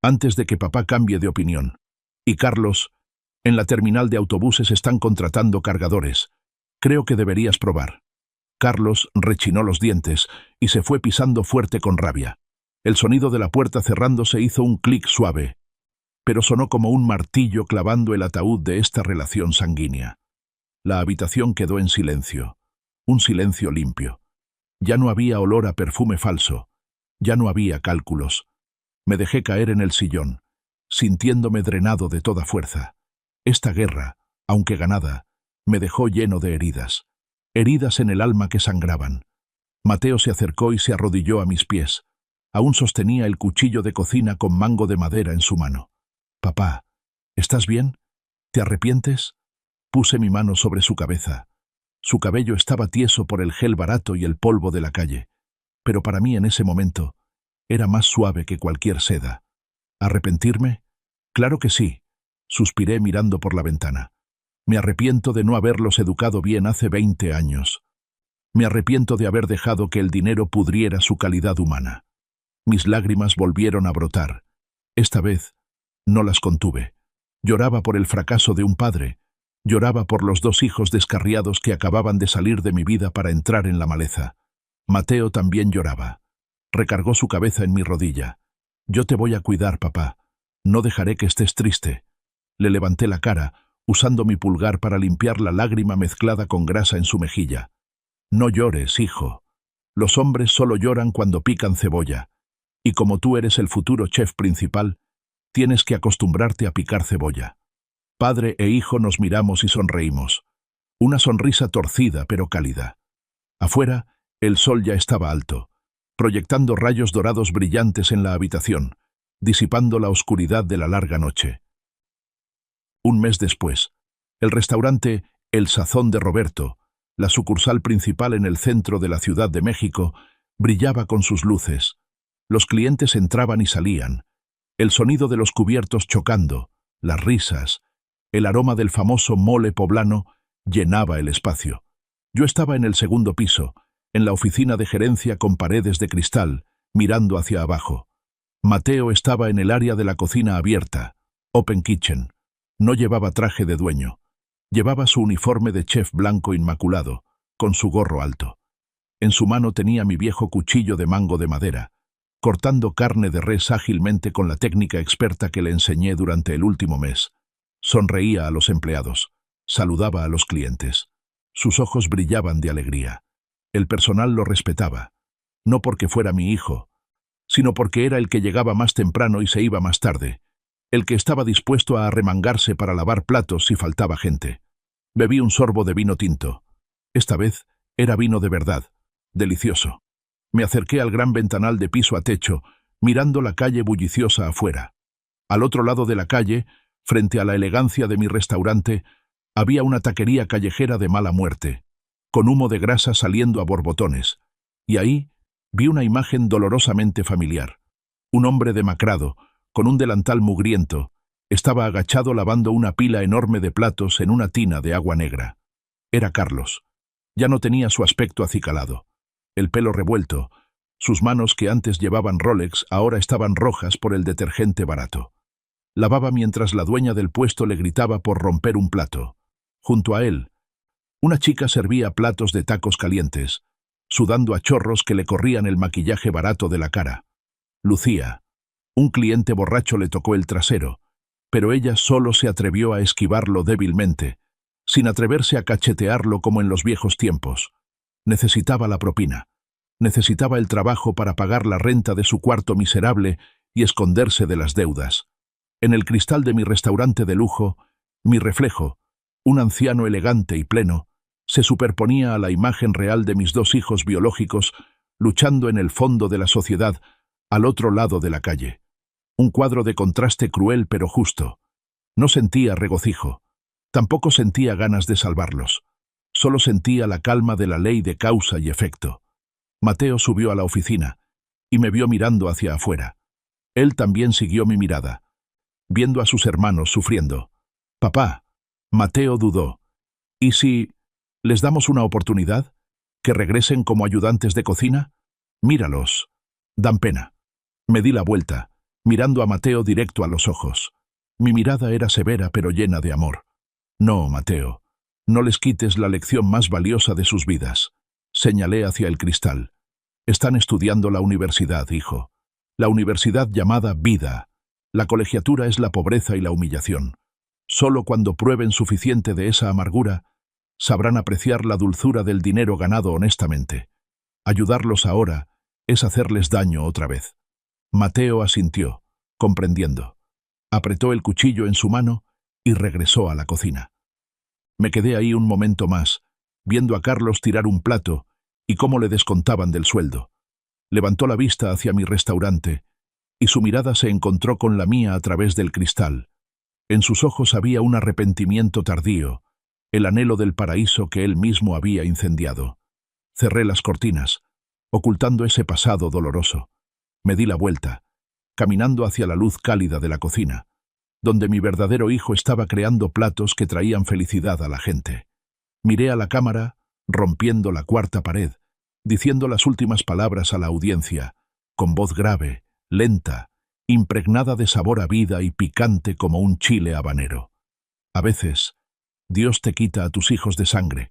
«Antes de que papá cambie de opinión. Y Carlos, en la terminal de autobuses están contratando cargadores. Creo que deberías probar». Carlos rechinó los dientes y se fue pisando fuerte con rabia. El sonido de la puerta cerrándose hizo un clic suave, pero sonó como un martillo clavando el ataúd de esta relación sanguínea. La habitación quedó en silencio, un silencio limpio. Ya no había olor a perfume falso, ya no había cálculos. Me dejé caer en el sillón, sintiéndome drenado de toda fuerza. Esta guerra, aunque ganada, me dejó lleno de heridas. Heridas en el alma que sangraban. Mateo se acercó y se arrodilló a mis pies. Aún sostenía el cuchillo de cocina con mango de madera en su mano. «Papá, ¿estás bien? ¿Te arrepientes?» Puse mi mano sobre su cabeza. Su cabello estaba tieso por el gel barato y el polvo de la calle, pero para mí en ese momento era más suave que cualquier seda. ¿Arrepentirme? Claro que sí, suspiré mirando por la ventana. Me arrepiento de no haberlos educado bien hace 20 años. Me arrepiento de haber dejado que el dinero pudriera su calidad humana. Mis lágrimas volvieron a brotar. Esta vez no las contuve. Lloraba por el fracaso de un padre. Lloraba por los dos hijos descarriados que acababan de salir de mi vida para entrar en la maleza. Mateo también lloraba. Recargó su cabeza en mi rodilla. «Yo te voy a cuidar, papá. No dejaré que estés triste». Le levanté la cara, usando mi pulgar para limpiar la lágrima mezclada con grasa en su mejilla. «No llores, hijo. Los hombres solo lloran cuando pican cebolla. Y como tú eres el futuro chef principal, tienes que acostumbrarte a picar cebolla». Padre e hijo nos miramos y sonreímos. Una sonrisa torcida pero cálida. Afuera, el sol ya estaba alto, proyectando rayos dorados brillantes en la habitación, disipando la oscuridad de la larga noche. Un mes después, el restaurante El Sazón de Roberto, la sucursal principal en el centro de la Ciudad de México, brillaba con sus luces. Los clientes entraban y salían. El sonido de los cubiertos chocando, las risas, el aroma del famoso mole poblano llenaba el espacio. Yo estaba en el segundo piso, en la oficina de gerencia con paredes de cristal, mirando hacia abajo. Mateo estaba en el área de la cocina abierta, Open Kitchen. No llevaba traje de dueño. Llevaba su uniforme de chef blanco inmaculado, con su gorro alto. En su mano tenía mi viejo cuchillo de mango de madera, cortando carne de res ágilmente con la técnica experta que le enseñé durante el último mes. Sonreía a los empleados, saludaba a los clientes. Sus ojos brillaban de alegría. El personal lo respetaba, no porque fuera mi hijo, sino porque era el que llegaba más temprano y se iba más tarde, el que estaba dispuesto a arremangarse para lavar platos si faltaba gente. Bebí un sorbo de vino tinto. Esta vez era vino de verdad, delicioso. Me acerqué al gran ventanal de piso a techo, mirando la calle bulliciosa afuera. Al otro lado de la calle, frente a la elegancia de mi restaurante, había una taquería callejera de mala muerte, con humo de grasa saliendo a borbotones, y ahí vi una imagen dolorosamente familiar. Un hombre demacrado, con un delantal mugriento, estaba agachado lavando una pila enorme de platos en una tina de agua negra. Era Carlos. Ya no tenía su aspecto acicalado. El pelo revuelto, sus manos que antes llevaban Rolex ahora estaban rojas por el detergente barato. Lavaba mientras la dueña del puesto le gritaba por romper un plato. Junto a él, una chica servía platos de tacos calientes, sudando a chorros que le corrían el maquillaje barato de la cara. Lucía. Un cliente borracho le tocó el trasero, pero ella solo se atrevió a esquivarlo débilmente, sin atreverse a cachetearlo como en los viejos tiempos. Necesitaba la propina. Necesitaba el trabajo para pagar la renta de su cuarto miserable y esconderse de las deudas. En el cristal de mi restaurante de lujo, mi reflejo, un anciano elegante y pleno, se superponía a la imagen real de mis dos hijos biológicos luchando en el fondo de la sociedad, al otro lado de la calle. Un cuadro de contraste cruel pero justo. No sentía regocijo. Tampoco sentía ganas de salvarlos. Solo sentía la calma de la ley de causa y efecto. Mateo subió a la oficina y me vio mirando hacia afuera. Él también siguió mi mirada, viendo a sus hermanos sufriendo. «Papá», Mateo dudó, «¿y si les damos una oportunidad? ¿Que regresen como ayudantes de cocina? Míralos. Dan pena». Me di la vuelta, mirando a Mateo directo a los ojos. Mi mirada era severa pero llena de amor. «No, Mateo, no les quites la lección más valiosa de sus vidas». Señalé hacia el cristal. «Están estudiando la universidad, hijo. La universidad llamada vida. La colegiatura es la pobreza y la humillación. Solo cuando prueben suficiente de esa amargura, sabrán apreciar la dulzura del dinero ganado honestamente. Ayudarlos ahora es hacerles daño otra vez». Mateo asintió, comprendiendo. Apretó el cuchillo en su mano y regresó a la cocina. Me quedé ahí un momento más, viendo a Carlos tirar un plato y cómo le descontaban del sueldo. Levantó la vista hacia mi restaurante y su mirada se encontró con la mía a través del cristal. En sus ojos había un arrepentimiento tardío, el anhelo del paraíso que él mismo había incendiado. Cerré las cortinas, ocultando ese pasado doloroso. Me di la vuelta, caminando hacia la luz cálida de la cocina, donde mi verdadero hijo estaba creando platos que traían felicidad a la gente. Miré a la cámara, rompiendo la cuarta pared, diciendo las últimas palabras a la audiencia, con voz grave, lenta, impregnada de sabor a vida y picante como un chile habanero. A veces, Dios te quita a tus hijos de sangre,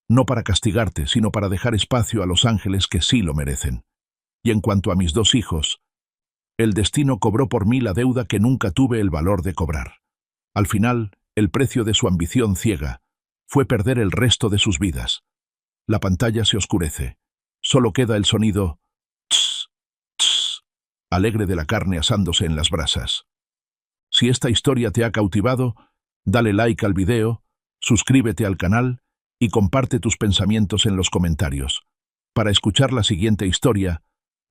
no para castigarte, sino para dejar espacio a los ángeles que sí lo merecen. Y en cuanto a mis dos hijos, el destino cobró por mí la deuda que nunca tuve el valor de cobrar. Al final, el precio de su ambición ciega fue perder el resto de sus vidas. La pantalla se oscurece. Solo queda el sonido tss, tss, alegre de la carne asándose en las brasas. Si esta historia te ha cautivado, dale like al video, suscríbete al canal y comparte tus pensamientos en los comentarios. Para escuchar la siguiente historia,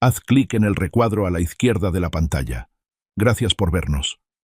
haz clic en el recuadro a la izquierda de la pantalla. Gracias por vernos.